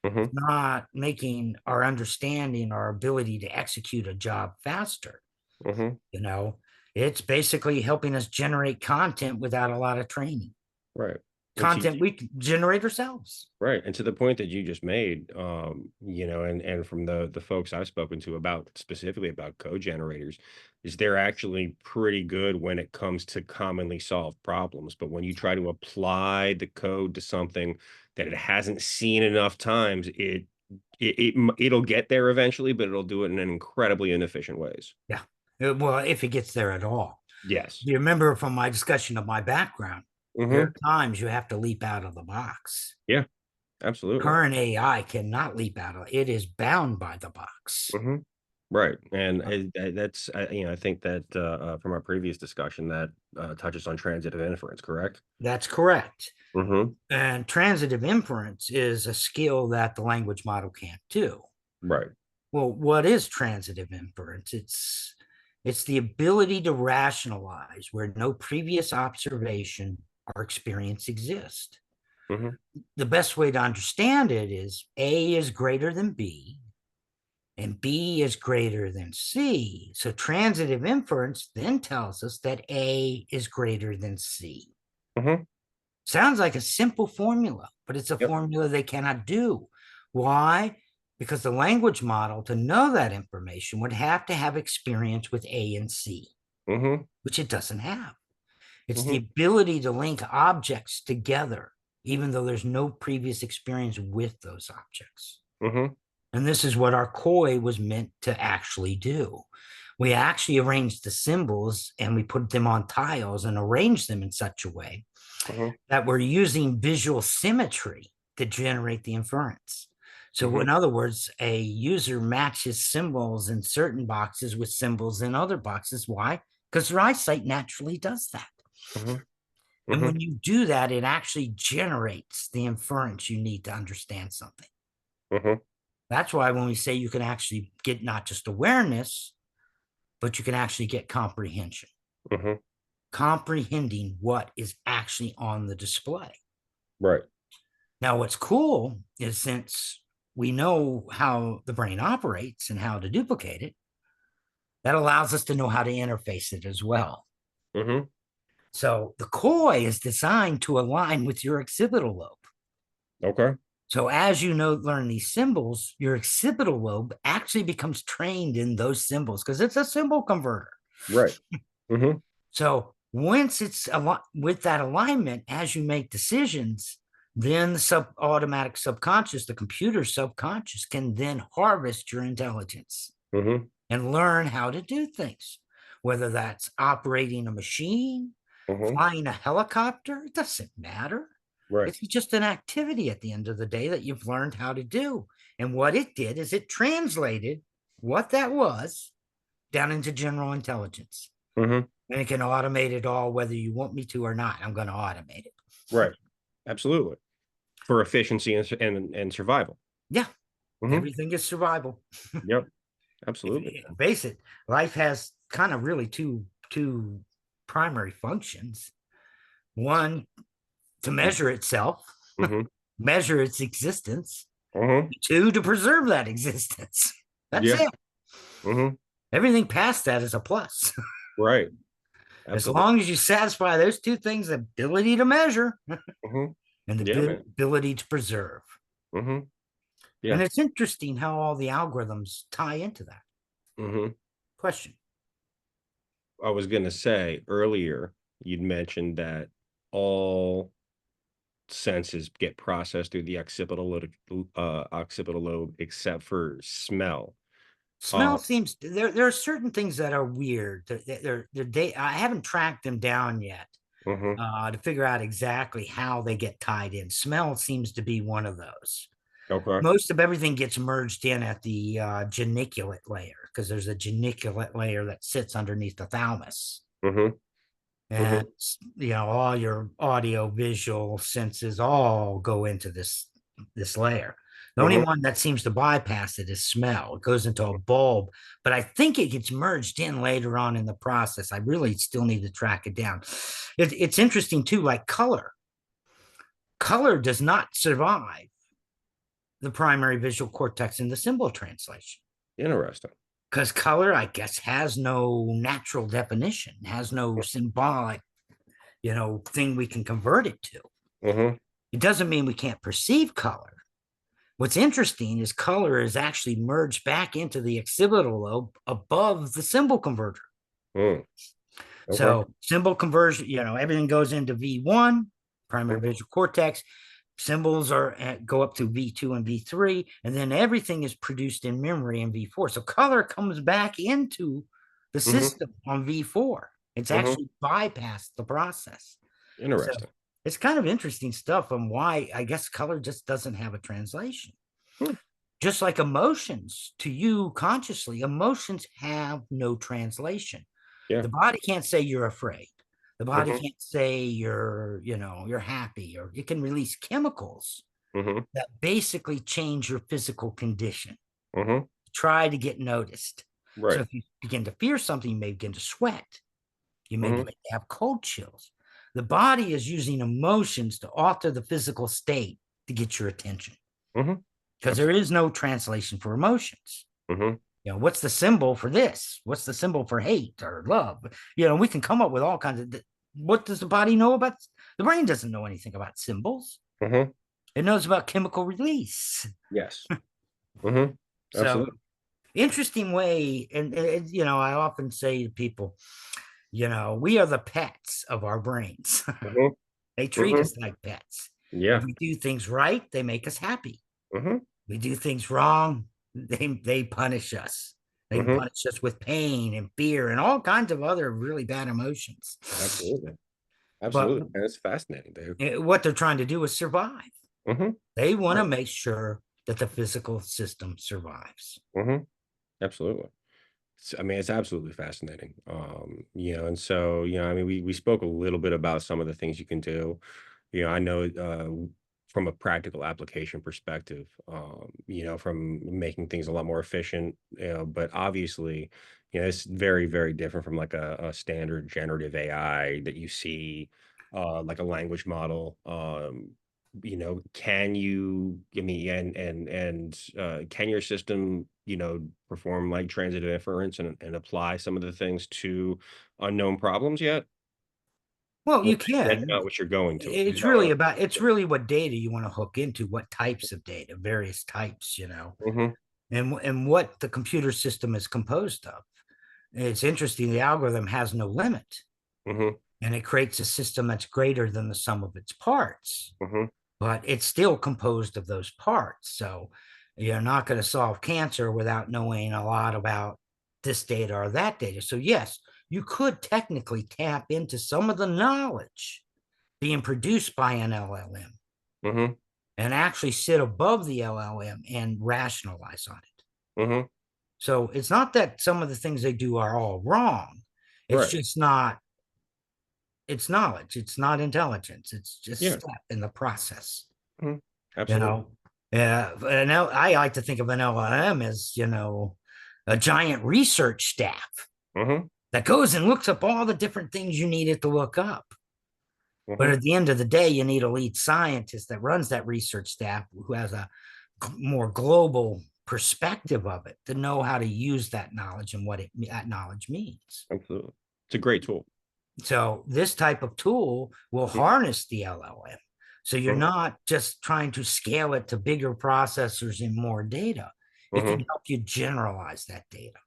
Mhm. Not making our understanding, our ability to execute a job faster. Mhm. You know, it's basically helping us generate content without a lot of training. Right. And to Content we can generate ourselves. Right, and to the point that you just made, and from the folks I've spoken to about specifically about code generators, is they're actually pretty good when it comes to commonly solved problems. But when you try to apply the code to something that it hasn't seen enough times, it'll get there eventually, but it'll do it in an incredibly inefficient ways. Yeah. Well, if it gets there at all. Yes. Do you remember from my discussion of my background? There Hmm. are times you have to leap out of the box. Yeah, absolutely. Current AI cannot leap out of it. It is bound by the box. Hmm. Right, and Uh, that's I think that from our previous discussion that touches on transitive inference, correct? That's correct. Mhm. And transitive inference is a skill that the language model can't do. Right. Well, what is transitive inference? It's the ability to rationalize where no previous observation or experience exists. Mhm. The best way to understand it is A is greater than B and B is greater than C. So transitive inference then tells us that A is greater than C. Mhm. Sounds like a simple formula, but it's a Yep. formula they cannot do. Why? Because the language model, to know that information, would have to have experience with A and C, Mhm. which it doesn't have. It's the Mhm. ability to link objects together, even though there's no previous experience with those objects. Mhm. And this is what our koi was meant to actually do. We actually arranged the symbols and we put them on tiles and arranged them in such a way Mhm. that we're using visual symmetry to generate the inference. So, in Mhm. other words, a user matches symbols in certain boxes with symbols in other boxes. Why? Because their eyesight naturally does that. Mhm. And Mhm. when you do that, it actually generates the inference you need to understand something. Mhm. That's why when we say you can actually get not just awareness, but you can actually get comprehension, Mhm. comprehending what is actually on the display. Right. Now, what's cool is since we know how the brain operates and how to duplicate it, that allows us to know how to interface it as well. Mhm. So the koi is designed to align with your occipital lobe. Okay. So as you know, learn these symbols, your occipital lobe actually becomes trained in those symbols because it's a symbol converter. Right. Mhm. So once it's with that alignment, as you make decisions, then the automatic subconscious, the computer subconscious, can then harvest your intelligence Mhm. and learn how to do things, whether that's operating a machine, Mhm. flying a helicopter, it doesn't matter. Right. It's just an activity at the end of the day that you've learned how to do. And what it did is it translated what that was down into general intelligence. Mhm. And it can automate it all, whether you want me to or not. I'm going to automate it. Right. Absolutely. For efficiency and survival. Yeah, Mhm. everything is survival. Yep. Absolutely. Face it, life has kind of really two primary functions. One, to Mm. measure itself, Mhm. measure its existence. Mhm. Two, to preserve that existence. That's Yeah. it. Mhm. Everything past that is a plus. Right. As Absolutely. long as you satisfy those two things, the ability to measure Mhm. and Yeah, the man. ability to preserve. Mhm. And Yeah. it's interesting how all the algorithms tie into that Mhm. question. I was gonna say earlier, you'd mentioned that all senses get processed through the occipital lobe except for smell. Smell Uh, seems there are certain things that are weird. I haven't tracked them down yet mhm. to figure out exactly how they get tied in. Smell seems to be one of those. Okay. Most of everything gets merged in at the geniculate layer because there's a geniculate layer that sits underneath the thalamus. Mhm. And Mhm. all your audio visual senses all go into this layer. The only Mhm. one that seems to bypass it is smell. It goes into a bulb, but I think it gets merged in later on in the process. I really still need to track it down. It's interesting too, like color does not survive the primary visual cortex in the symbol translation Interesting. because color, I guess, has no natural definition, has no symbolic thing we can convert it to. Mhm. It doesn't mean we can't perceive color. What's interesting is color is actually merged back into the occipital lobe above the symbol converter. Mm. Okay. So symbol conversion, everything goes into V1, primary Mhm. visual cortex. Symbols go up to V2 and V3, and then everything is produced in memory in V4. So color comes back into the Mhm. system on V4. It's Mhm. actually bypassed the process. So Interesting. it's kind of interesting stuff on why I guess color just doesn't have a translation. Hmm. Just like emotions to you consciously, emotions have no translation. Yeah. The body can't say you're afraid. The body Mhm. can't say you're happy, or it can release chemicals Mhm. that basically change your physical condition. Mhm. Try to get noticed. So Right. if you begin to fear something, you may begin to sweat. You may Mhm. begin to have cold chills. The body is using emotions to alter the physical state to get your attention Mhm. because there Absolutely. is no translation for emotions. Mhm. What's the symbol for this? What's the symbol for hate or love? We can come up with all kinds of. What does the body know about? The brain doesn't know anything about symbols. Mhm. It knows about chemical release. Yes. Mhm. So Absolutely. interesting way. And I often say to people, we are the pets of our brains. Mhm. They treat Mhm. us like pets. If Yeah. we do things right, they make us happy. Mhm. We do things wrong, they punish us. They Mhm. punish us with pain and fear and all kinds of other really bad emotions. Absolutely. But Absolutely. And it's fascinating, dude. what they're trying to do is survive. Mhm. They want to Right. make sure that the physical system survives. Mhm. Absolutely. I mean, it's absolutely fascinating. And so, I mean, we spoke a little bit about some of the things you can do. I know from a practical application perspective, from making things a lot more efficient, but obviously, it's very, very different from like a standard generative AI that you see, like a language model. Can you give me can your system, perform like transitive inference and apply some of the things to unknown problems yet? Well, Or you is that can. not what you're going to? Is It's that what really I'm about it's really what data you want to hook into, what types of data, various types, Mhm, and what the computer system is composed of. It's interesting. The algorithm has no limit, mhm, and it creates a system that's greater than the sum of its parts, mhm, but it's still composed of those parts. So you're not going to solve cancer without knowing a lot about this data or that data. So, yes, you could technically tap into some of the knowledge being produced by an LLM mhm, and actually sit above the LLM and rationalize on it. mhm. So it's not that some of the things they do are all wrong. It's Right. just not, it's knowledge. It's not intelligence. It's just Yeah. step in the process, Mhm. you Absolutely. know? Yeah. And I like to think of an LLM as, a giant research staff Mhm, that goes and looks up all the different things you need it to look up. But mhm, at the end of the day, you need a lead scientist that runs that research staff who has a more global perspective of it to know how to use that knowledge and what that knowledge means. absolutely. It's a great tool. So this type of tool will Mhm, harness the LLM. So you're mhm, not just trying to scale it to bigger processors and more data. It can mhm, help you generalize that data.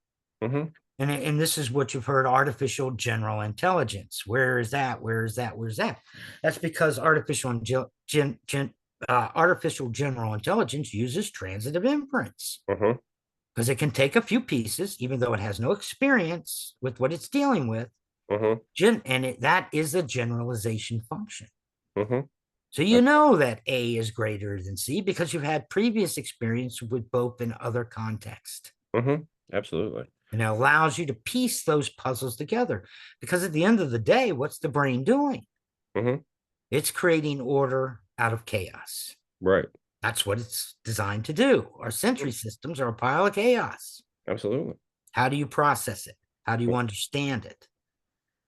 mhm, And this is what you've heard, artificial general intelligence. Where is that? Where is that? Where's that? That's because artificial general intelligence uses transitive inference mhm, because it can take a few pieces, even though it has no experience with what it's dealing with, mhm, that is a generalization function. mhm. So you Abs know that A is greater than C because you've had previous experience with both in other contexts. Mhm. Absolutely. And it allows you to piece those puzzles together. Because at the end of the day, what's the brain doing? Mhm. It's creating order out of chaos. Right. That's what it's designed to do. Our Mhm. sensory systems are a pile of chaos. Absolutely. How do you process it? How do you Mm, understand it?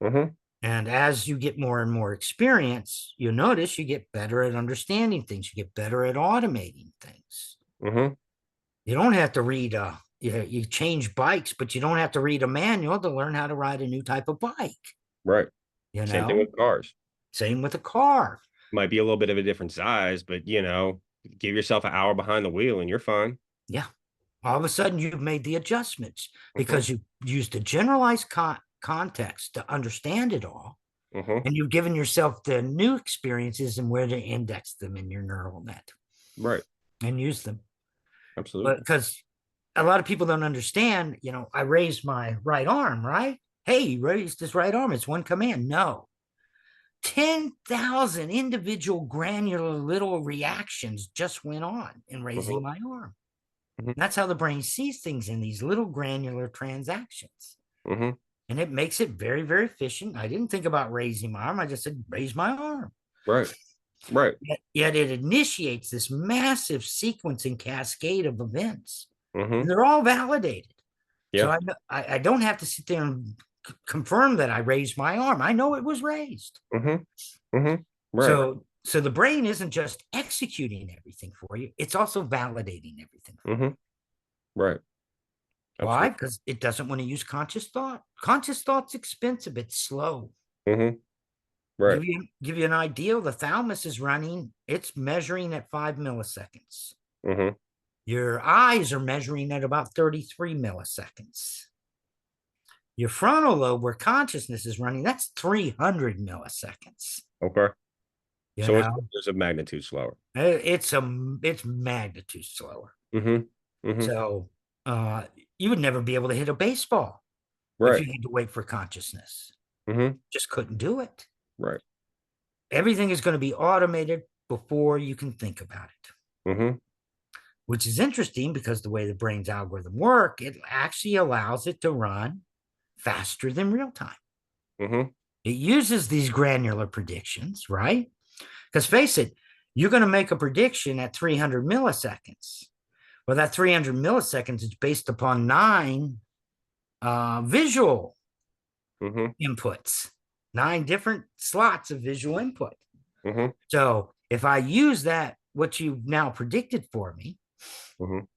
mhm, And as you get more and more experience, you'll notice you get better at understanding things. You get better at automating things. mhm. You don't have to read you change bikes, but you don't have to read a manual to learn how to ride a new type of bike. Right. You Same thing know, with cars. same with a car. Might be a little bit of a different size, but, give yourself an hour behind the wheel and you're fine. Yeah. All of a sudden, you've made the adjustments Mhm, because you used a generalized context to understand it all. mhm. And you've given yourself the new experiences and where to index them in your neural net Right. and use them. But Absolutely. because a lot of people don't understand, I raised my right arm, right? Hey, you raised his right arm. It's one command. No, 10,000 individual granular little reactions just went on in raising Mhm, my arm. mhm, That's how the brain sees things in these little granular transactions. mhm. And it makes it very, very efficient. I didn't think about raising my arm. I just said, raise my arm. Right. Right. Yet it initiates this massive sequencing cascade of events. And Mhm. they're all validated. So Yeah. I don't have to sit there and confirm that I raised my arm. I know it was raised. Mhm. Mhm. Right. So the brain isn't just executing everything for you, it's also validating everything for you. Mhm. Right. Why? Absolutely. Because it doesn't want to use conscious thought. Conscious thought's expensive, it's slow. Mhm. Right. Give you an idea. The thalamus is running, it's measuring at 5 milliseconds. Mhm. Your eyes are measuring at about 33 milliseconds. Your frontal lobe, where consciousness is running, that's 300 milliseconds. Okay. You So it's know, there's a magnitude slower. it's magnitude slower. Mhm. Mhm. So you would never be able to hit a baseball if Right. you had to wait for consciousness. Mhm. Just couldn't do it. Right. Everything is going to be automated before you can think about it, Mhm. which is interesting because the way the brain's algorithm work, it actually allows it to run faster than real time. Mhm. It uses these granular predictions, right? Because face it, you're going to make a prediction at 300 milliseconds. Well, that 300 milliseconds is based upon 9 visual Mhm. inputs, 9 different slots of visual input. Mhm. So if I use that, what you've now predicted for me, Mhm.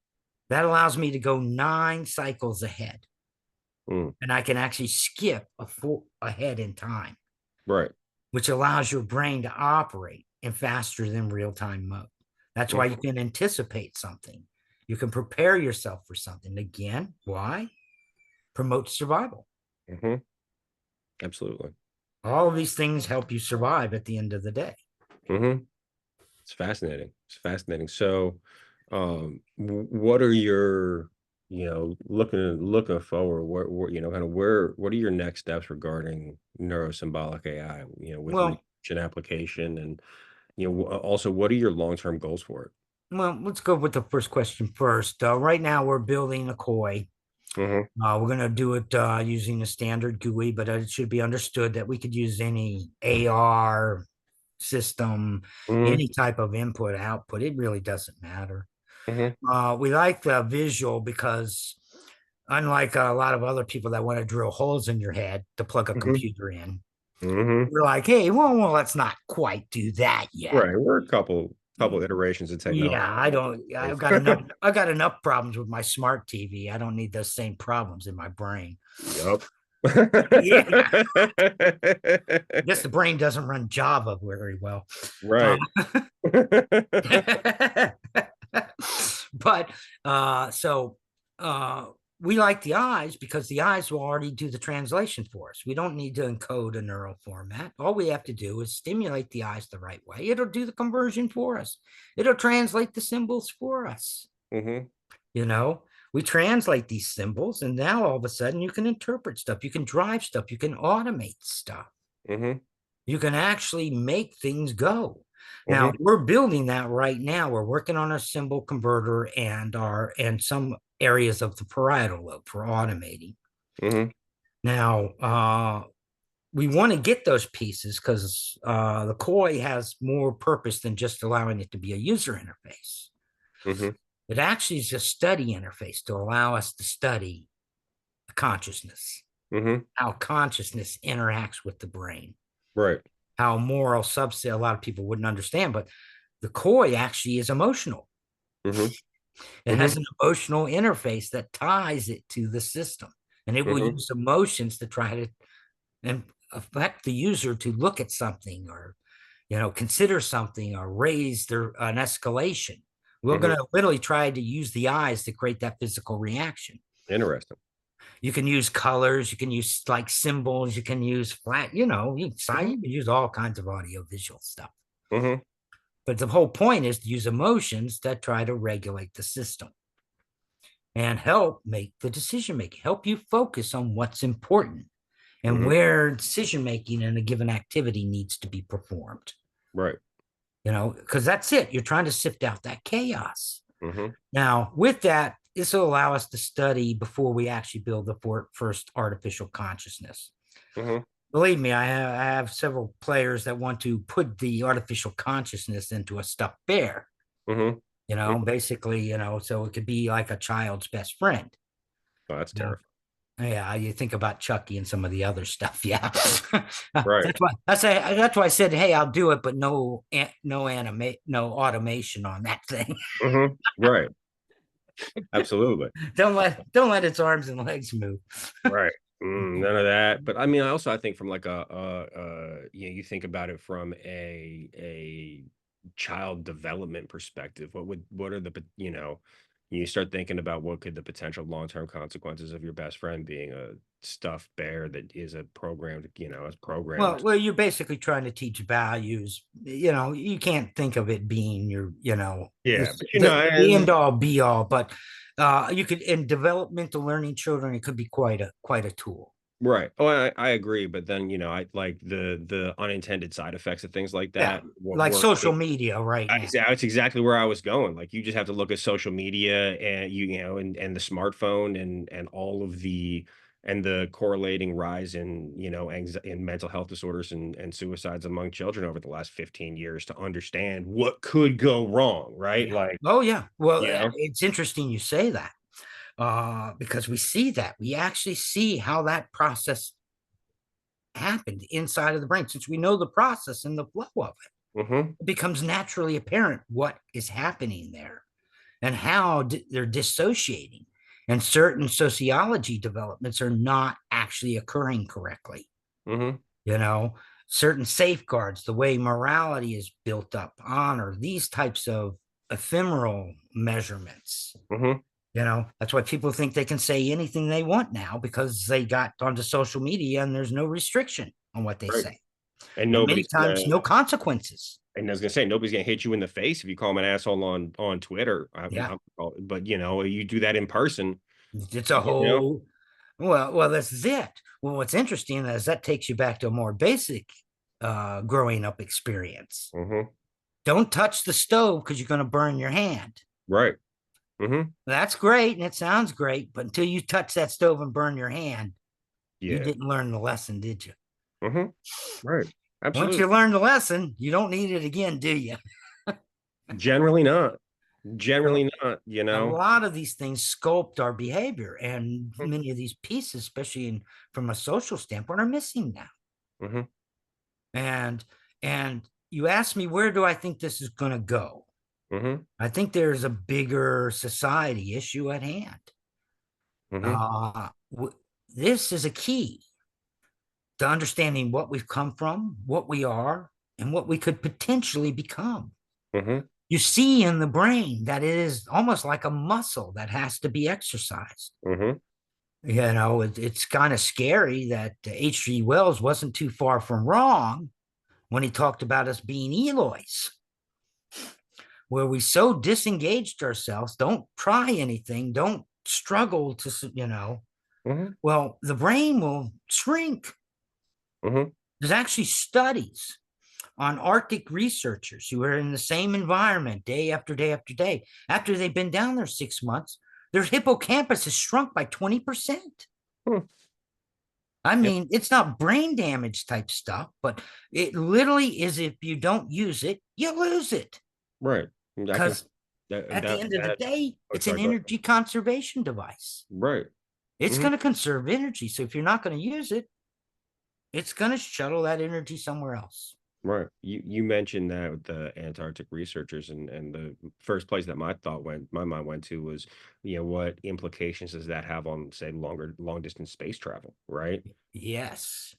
that allows me to go 9 cycles ahead. Mm. And I can actually skip ahead in time, Right. which allows your brain to operate in faster than real time mode. That's why you Mhm. can anticipate something. You can prepare yourself for something. Again, why? Promote survival. Mhm. Absolutely. All of these things help you survive at the end of the day. Mhm. It's fascinating. It's fascinating. So, what are your, looking forward, kind of what are your next steps regarding neurosymbolic AI, with research Well, and application, and also what are your long-term goals for it? let's go with the first question first. Right now, we're building a koi. Mhm. We're going to do it using a standard GUI, but it should be understood that we could use any AR system, Mhm. any type of input, output. It really doesn't matter. Mhm. We like the visual because, unlike a lot of other people that want to drill holes in your head to plug a Mhm. computer in, Mhm. we're like, hey, well, let's not quite do that yet. Right. We're a couple iterations of technology. Yeah, I don't. I've got enough problems with my smart TV. I don't need those same problems in my brain. Yup. Yeah, I guess the brain doesn't run Java very well. Um, Right. but so uh, we like the eyes because the eyes will already do the translation for us. We don't need to encode a neural format. All we have to do is stimulate the eyes the right way. It'll do the conversion for us. It'll translate the symbols for us. Mhm. You know, we translate these symbols, and now all of a sudden you can interpret stuff, you can drive stuff, you can automate stuff. Mhm. You can actually make things go. Now Mhm. we're building that right now. We're working on our symbol converter and some areas of the parietal lobe for automating. Mhm. Now we want to get those pieces because the koi has more purpose than just allowing it to be a user interface. Mhm. It actually is a study interface to allow us to study consciousness, Mhm. how consciousness interacts with the brain, Right. how moral subset a lot of people wouldn't understand, but the koi actually is emotional. Mhm. It has Mhm. an emotional interface that ties it to the system, and it will Mhm. use emotions to try to and affect the user to look at something or consider something or raise their an escalation. We're Mhm. going to literally try to use the eyes to create that physical reaction. Interesting. You can use colors, you can use like symbols, you can use flat, Mhm. you can use all kinds of audio visual stuff. Mhm. But the whole point is to use emotions that try to regulate the system and help make the decision making, help you focus on what's important and Mhm. where decision making in a given activity needs to be performed. Right. Because that's it. You're trying to sift out that chaos. Mhm. Now, with that, this will allow us to study before we actually build the first artificial consciousness. Mhm. Believe me, I have several players that want to put the artificial consciousness into a stuffed bear, Mhm. Mhm. basically, so it could be like a child's best friend. Oh, that's You know? terrifying. Yeah, you think about Chucky and some of the other stuff. Yeah, Right. that's why I said, hey, I'll do it, but no automation on that thing. Mhm. Right. Absolutely. Don't let its arms and legs move. Right. None of that. But I mean, I think from like you think about it from a child development perspective. What are the you start thinking about what could the potential long-term consequences of your best friend being a stuffed bear that is a programmed, is programmed. Well, you're basically trying to teach values. You can't think of it being Yeah, but the end all be all, but you could in developmental learning children, it could be quite a tool. right. Oh, I agree. But then, I like the unintended side effects of things like Yeah, that. What like work? social media right now. That's exactly where I was going. Like, you just have to look at social media and and the smartphone and all of the correlating rise in, in mental health disorders and suicides among children over the last 15 years to understand what could go wrong, right? Yeah. Like, Oh yeah. Well, you know, it's interesting you say that, because we see that we actually see how that process happened inside of the brain. Since we know the process and the flow of it, hmm it becomes naturally apparent what is happening there and how they're dissociating. And certain sociology developments are not actually occurring correctly. hmm You know, certain safeguards, the way morality is built up, honor, these types of ephemeral measurements. hmm That's why people think they can say anything they want now because they got onto social media and there's no restriction on what they right. say. And And many nobody's times, gonna no consequences. And I was gonna say, nobody's gonna hit you in the face if you call them an asshole on Twitter. Yeah. But you do that in person. It's a You know. whole, well, this is it. Well, what's interesting is that takes you back to a more basic growing up experience. hmm Don't touch the stove because you're going to burn your hand. Right. hmm That's great and it sounds great, but until you touch that stove and burn your hand, you Yeah. didn't learn the lesson, did you? hmm Right. Once Absolutely. you learn the lesson, you don't need it again, do you? Generally not. So Generally not. a lot of these things sculpt our behavior, and many of these pieces, especially from a social standpoint, are missing now. hmm And and you ask me, where do I think this is going to go? hmm I think there's a bigger society issue at hand. hmm Uh, this is a key to understanding what we've come from, what we are, and what we could potentially become. hmm You see in the brain that it is almost like a muscle that has to be exercised. hmm It's kind of scary that H.G. Wells wasn't too far from wrong when he talked about us being Eloys, where we so disengaged ourselves, don't try anything, don't struggle to. hmm Well, the brain will shrink. hmm There's actually studies on Arctic researchers who are in the same environment day after day after day. After they've been down there 6 months, their hippocampus is shrunk by 20%. I Yeah. mean, it's not brain damage type stuff, but it literally is if you don't use it, you lose it. Right. I can. Because at the end of the That. day, Oh, it's an sorry. Go ahead. energy conservation device. Right. It's hmm going to conserve energy. So if you're not going to use it, it's going to shuttle that energy somewhere else. Right. You mentioned that with the Antarctic researchers, and the first place that my mind went to was, what implications does that have on, say, long distance space travel, right? Yes.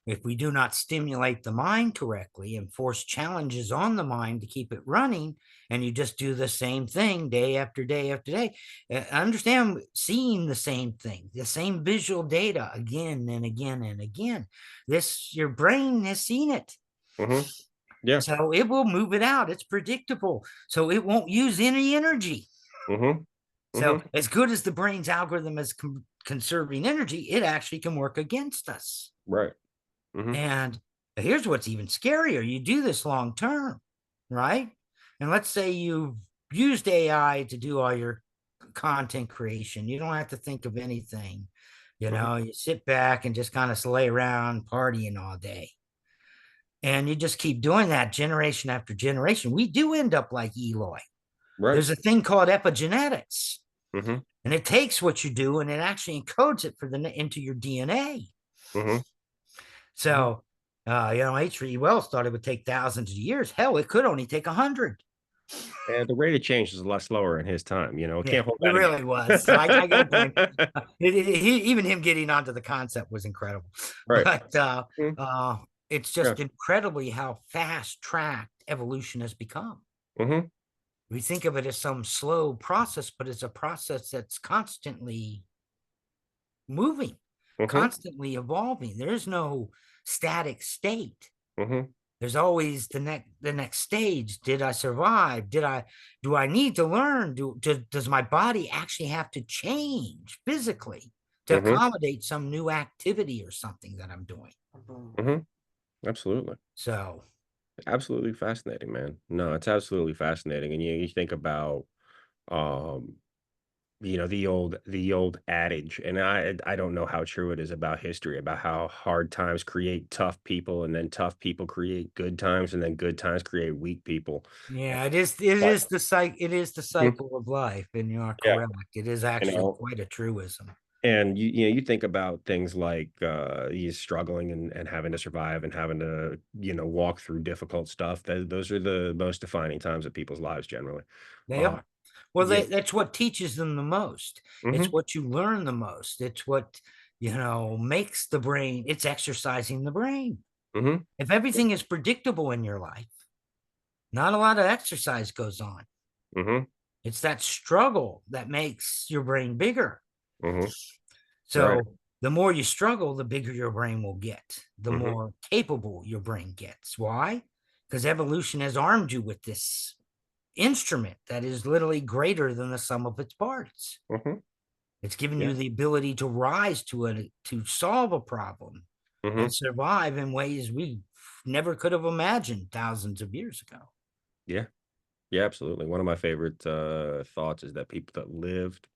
If we do not stimulate the mind correctly and force challenges on the mind to keep it running, and you just do the same thing day after day after day, I understand seeing the same thing, the same visual data again and again and again. Your brain has seen it. hmm Yeah. So it will move it out. It's predictable. So it won't use any energy. hmm So, hmm as good as the brain's algorithm is conserving energy, it actually can work against us. Right. hmm And here's what's even scarier: you do this long term, right? And let's say you've used AI to do all your content creation. You don't have to think of anything. hmm You sit back and just kind of lay around partying all day. And you just keep doing that generation after generation. We do end up like Eloy. Right. There's a thing called epigenetics, hmm and it takes what you do and it actually encodes it into your DNA. hmm hmm So, H.G. Wells thought it would take thousands of years. Hell, it could only take 100. And the rate of change is a lot slower in his time, you know, it Yeah, can't hold it that really was. So I got to blame again. even him getting onto the concept was incredible. Right. But Mhm. it's Yeah. just incredibly how fast tracked evolution has become. Mhm. We think of it as some slow process, but it's a process that's constantly moving, Mhm. constantly evolving. There is no static state. Mhm. There's always the next stage. Did I survive? Do I need to learn? Does my body actually have to change physically to Mhm. accommodate some new activity or something that I'm doing? Mhm. Absolutely. So Absolutely fascinating, man. No, it's absolutely fascinating, and you think about, um, you know, the old adage, and I don't know how true it is about history, about how hard times create tough people, and then tough people create good times, and then good times create weak people. yeah, it is the Mhm. cycle of life, and you are Yeah, correct. It is you actually know, quite a truism. and you think about things like, he's struggling and having to survive and having to, walk through difficult stuff. Those are the most defining times of people's lives generally. They Uh, are. Well, yeah. that's what teaches them the most. It's Mhm. what you learn the most. It's what, makes the brain, it's exercising the brain. Mhm. If everything is predictable in your life, not a lot of exercise goes on. Mhm. It's that struggle that makes your brain bigger. Mhm. Right. So the more you struggle, the bigger your brain will get, the Mhm. more capable your brain gets. Why? Because evolution has armed you with this instrument that is literally greater than the sum of its parts. Mhm. It's given Yeah. you the ability to rise to it, to solve a problem and Mhm. survive in ways we never could have imagined thousands of years ago. Yeah. Yeah, absolutely. One of my favorite, thoughts is that people that lived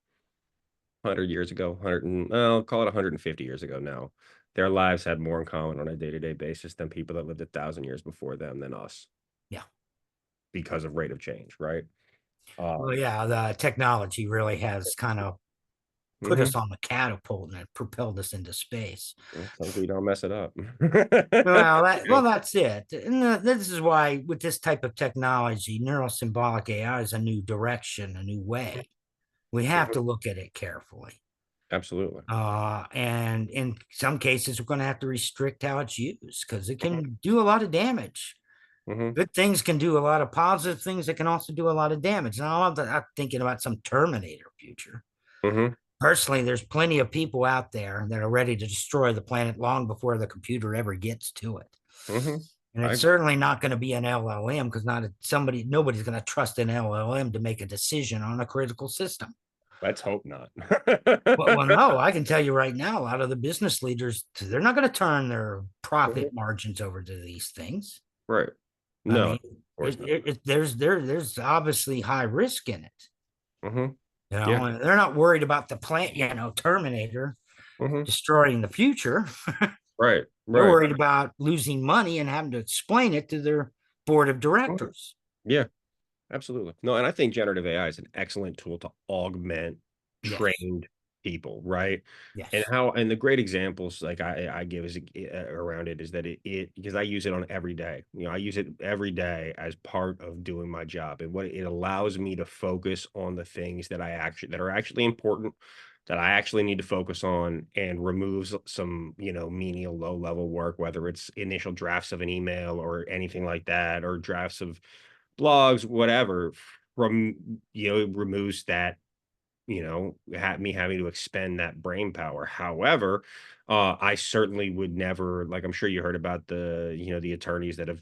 100 years ago, 100 and well, call it 150 years ago now, their lives had more in common on a day-to-day basis than people that lived 1,000 years before them than us Yeah. because of rate of change, right? Well, Um, yeah, the technology really has kind of put us mhm. on the catapult and it propelled us into space. Well, hopefully you don't mess it up. Well, that's it. And this is why, with this type of technology, neurosymbolic AI is a new direction, a new way. We have Mhm. to look at it carefully. Absolutely. And in some cases, we're going to have to restrict how it's used because it Mhm. can do a lot of damage. Mhm. Good things can do a lot of positive things that can also do a lot of damage. Now, I'm thinking about some Terminator future. Mhm. Personally, there's plenty of people out there that are ready to destroy the planet long before the computer ever gets to it. Mhm. And I it's agree. certainly not going to be an LLM because nobody's going to trust an LLM to make a decision on a critical system. Let's hope not. Well, no, I can tell you right now, a lot of the business leaders, they're not going to turn their Mhm. profit margins over to these things. Right. I No, of mean, course not. there's obviously high risk in it. Mhm. You Yeah. know, and they're not worried about the plant, Terminator Mhm. destroying the future. Right. They're Right. worried about losing money and having to explain it to their board of Mhm. directors. Yeah. Absolutely. No, and I think generative AI is an excellent tool to augment Yes, trained people, right? And yes, the great examples like I give is around it is that it because I use it on every day. I use it every day as part of doing my job. And what it allows me to focus on the things that are actually important, that I actually need to focus on and removes some, menial low level work, whether it's initial drafts of an email or anything like that, or drafts of blogs, whatever, from removes that, me having to expend that brain power. However, I certainly would never, like, I'm sure you heard about the attorneys that have,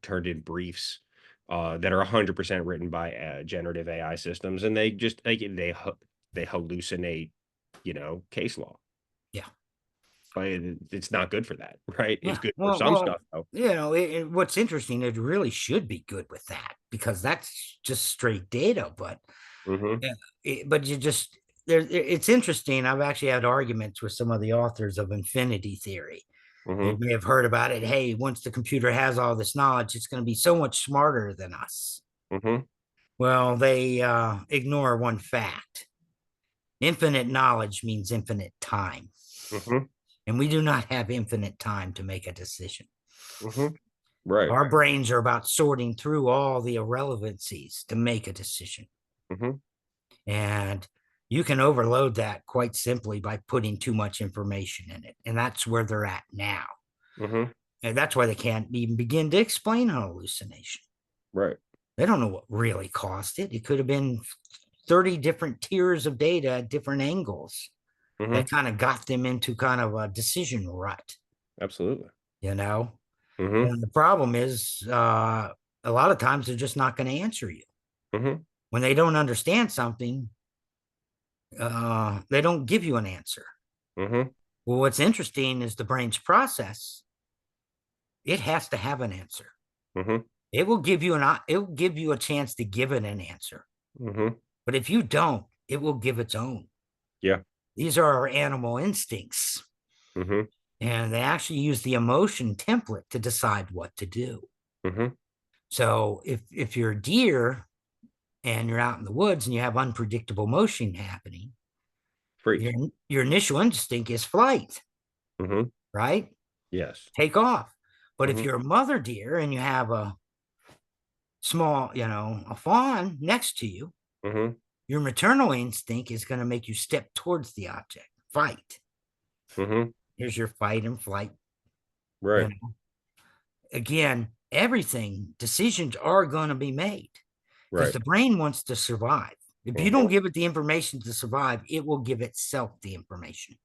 turned in briefs that are 100% written by generative AI systems, and they just like they hallucinate, case law. yeah, But it's not good for that, right? It's yeah. good for some Well, stuff though. what's interesting, it really should be good with that because that's just straight data. But Hmm. yeah, but you just it's interesting. I've actually had arguments with some of the authors of infinity theory. You Hmm. may have heard about it. Hey, once the computer has all this knowledge, it's going to be so much smarter than us. Hmm. Well, they ignore one fact. Infinite knowledge means infinite time, Hmm. and we do not have infinite time to make a decision. Hmm. Right. Our brains are about sorting through all the irrelevancies to make a decision. Mhm. And you can overload that quite simply by putting too much information in it. And that's where they're at now. Mhm. And that's why they can't even begin to explain an hallucination. Right. They don't know what really caused it. It could have been 30 different tiers of data at different angles Mhm. that kind of got them into kind of a decision rut, Absolutely. you know? Mhm. And the problem is, a lot of times they're just not going to answer you. Mhm. When they don't understand something, they don't give you an answer. Mhm. Well, what's interesting is the brain's process. It has to have an answer. Mhm. It will give you a chance to give it an answer. Mhm. But if you don't, it will give its own. Yeah. These are our animal instincts, Mhm. and they actually use the emotion template to decide what to do. Mhm. So if you're a deer and you're out in the woods and you have unpredictable motion happening, Freeze. your your initial instinct is flight, Mhm. right? Yes. Take off. But if Mhm. you're a mother deer and you have a small, a fawn next to you, Mhm. your maternal instinct is going to make you step towards the object, fight. Mhm. Here's your fight and flight. You Right. know, again, everything decisions are going to be made because Right. the brain wants to survive. If you don't Mhm. give it the information to survive, it will give itself the information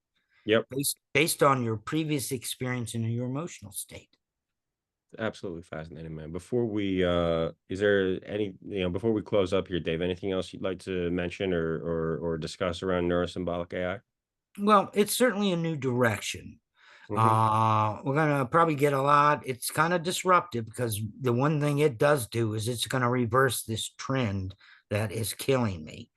Yep. based on your previous experience and your emotional state. Absolutely fascinating, man. Before we is there any, before we close up here, Dave, anything else you'd like to mention or discuss around neurosymbolic AI? Well, it's certainly a new direction. Mhm. We're gonna probably get a lot. It's kind of disruptive because the one thing it does do is it's gonna reverse this trend that is killing me,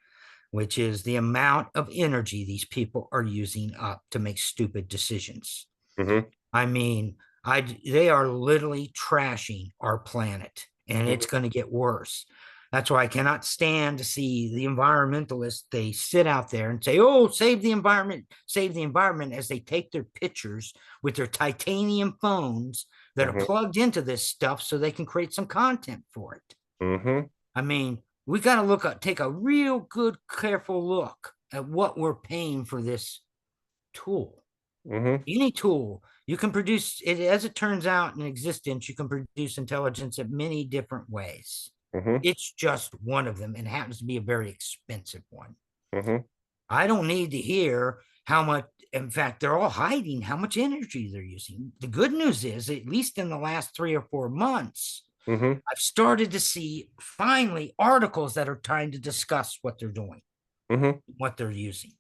which is the amount of energy these people are using up to make stupid decisions. Mhm. I mean, they are literally trashing our planet, and it's Mhm. going to get worse. That's why I cannot stand to see the environmentalists. They sit out there and say, "Oh, save the environment," as they take their pictures with their titanium phones that are Mhm. plugged into this stuff so they can create some content for it. Mhm. I mean, we got to take a real good, careful look at what we're paying for this tool. Mhm. Any tool you can produce it, as it turns out, in existence, you can produce intelligence in many different ways. Mhm. It's just one of them and happens to be a very expensive one. Mhm. I don't need to hear how much. In fact, they're all hiding how much energy they're using. The good news is, at least in the last 3 or 4 months, Mhm. I've started to see finally articles that are trying to discuss what they're doing, Mhm. what they're using.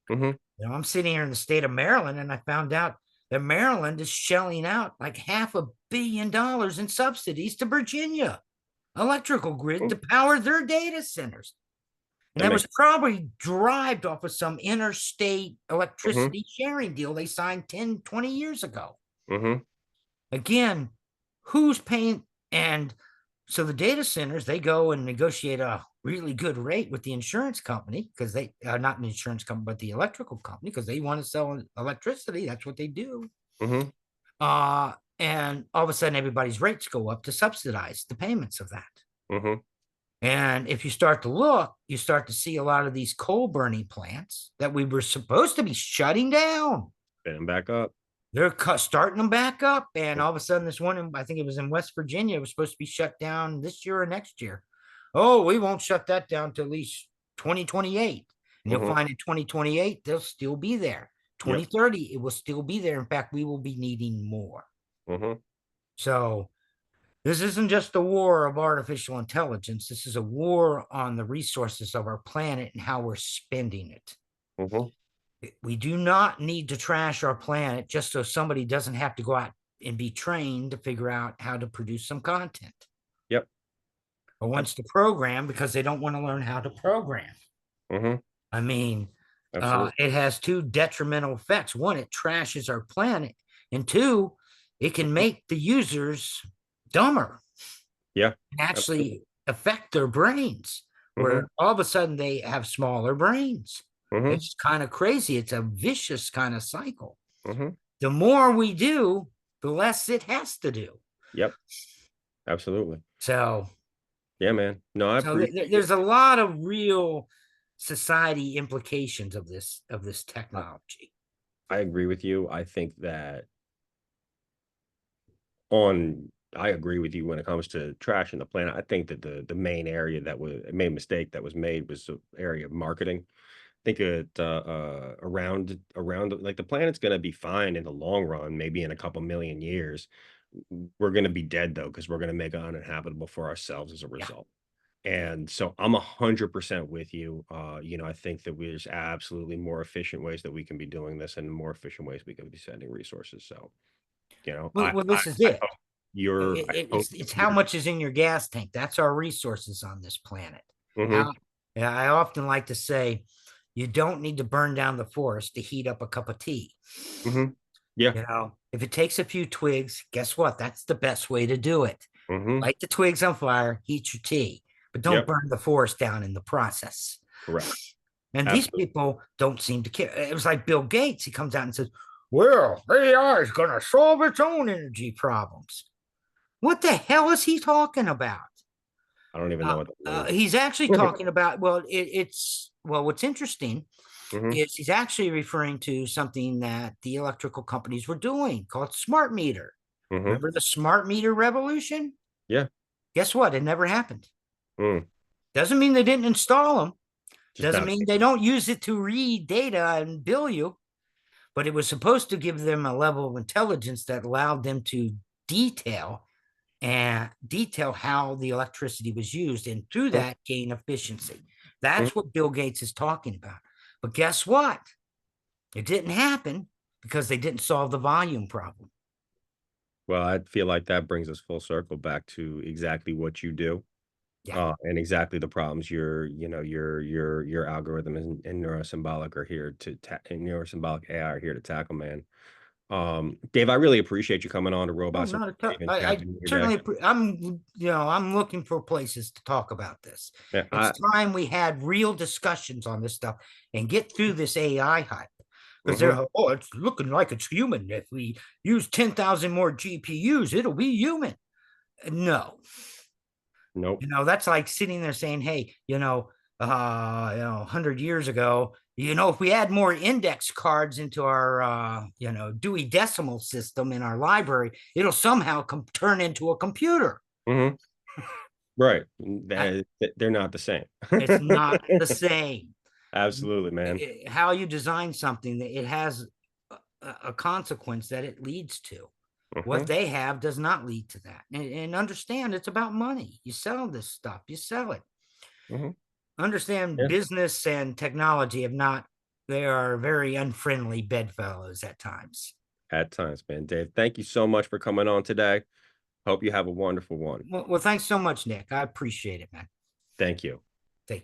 Mhm. I'm sitting here in the state of Maryland, and I found out that Maryland is shelling out like $500 million in subsidies to Virginia electrical grid Mhm. to power their data centers. And That that makes was probably derived off of some interstate Mhm. electricity sharing deal they signed 10, 20 years ago. Mhm. Again, who's paying? And so the data centers, they go and negotiate a really good rate with the insurance company because they are not an insurance company, but the electrical company because they want to sell electricity. That's what they do. Mhm. And all of a sudden, everybody's rates go up to subsidize the payments of that. Mhm. And if you start to look, you start to see a lot of these coal burning plants that we were supposed to be shutting down. Spin 'em back up. They're starting them back up, and all of a sudden, this one, I think it was in West Virginia, it was supposed to be shut down this year or next year. Oh, we won't shut that down till at least 2028. And you'll Mhm. find in 2028, they'll still be there. Yep. 2030, it will still be there. In fact, we will be needing more. Mhm. So this isn't just a war of artificial intelligence. This is a war on the resources of our planet and how we're spending it. Mhm. We do not need to trash our planet just so somebody doesn't have to go out and be trained to figure out how to produce some content Yep. or wants Abs to program because they don't want to learn how to program. Mhm. I mean, Absolutely. it has two detrimental effects. One, it trashes our planet, and two, it can Mhm. make the users dumber Yeah. and Absolutely. actually affect their brains, Mhm. where all of a sudden they have smaller brains. Mhm. It's kind of crazy. It's a vicious kind of cycle. Mhm. The more we do, the less it has to do. Yep. Absolutely. So, Yeah, man. No, I so appreciate it. there's a lot of real society implications of this I, technology. I agree with you. I think that on I agree with you when it comes to trash in the planet. I think that the main area that was a main mistake that was made was the area of marketing. Think it around like the planet's gonna be fine in the long run, maybe in a couple million years. We're gonna be dead though, because we're gonna make it uninhabitable for ourselves as a Yeah. result. And so I'm 100% with you. I think that there's absolutely more efficient ways that we can be doing this and more efficient ways we can be sending resources. So, Well, this is I it. hope I hope It's how you're much is in your gas tank. That's our resources on this planet. mhm, How, yeah, I often like to say, you don't need to burn down the forest to heat up a cup of tea. mhm. Yeah, If it takes a few twigs, guess what? That's the best way to do it. mhm. Light the twigs on fire, heat your tea, but don't Yep, burn the forest down in the process. correct. And these Absolutely. people don't seem to care. It was like Bill Gates. He comes out and says, well, AI is going to solve its own energy problems. What the hell is he talking about? I don't even know what that means. He's actually talking about, well, what's interesting Mhm, is he's actually referring to something that the electrical companies were doing called smart meter. mhm. Remember the smart meter revolution? Yeah, Guess what? It never happened. mm, Doesn't mean they didn't install them. just Doesn't not mean they don't use it to read data and bill you, but it was supposed to give them a level of intelligence that allowed them to detail detail how the electricity was used, and through mhm, that gain efficiency. mhm. That's what Bill Gates is talking about. But guess what? It didn't happen because they didn't solve the volume problem. Well, I feel like that brings us full circle back to exactly what you do, Yeah. and exactly the problems your algorithm and Neuro-Symbolic are here to and Neuro-Symbolic AI are here to tackle, man. Dave, I really appreciate you coming on to Oh, Robots and not a Dave and I chatting with me today. certainly, I'm looking for places to talk about this. Yeah, It's time we had real discussions on this stuff and get through this AI hype because mhm, it's looking like it's human. If we use 10,000 more GPUs, it'll be human. No, nope, that's like sitting there saying, hey, 100 years ago, if we add more index cards into our, Dewey Decimal System in our library, it'll somehow turn into a computer. mhm, right. I, They're not the same. it's not the same. Absolutely, man. How you design something, that it has a consequence that it leads to. What Mhm, they have does not lead to that. And understand, it's about money. You sell this stuff, you sell it. mhm, Understand, yeah, business and technology have not, they are very unfriendly bedfellows at times. at times, man. Dave, thank you so much for coming on today. Hope you have a wonderful one. Well, thanks so much, Nick. I appreciate it, man. Thank you.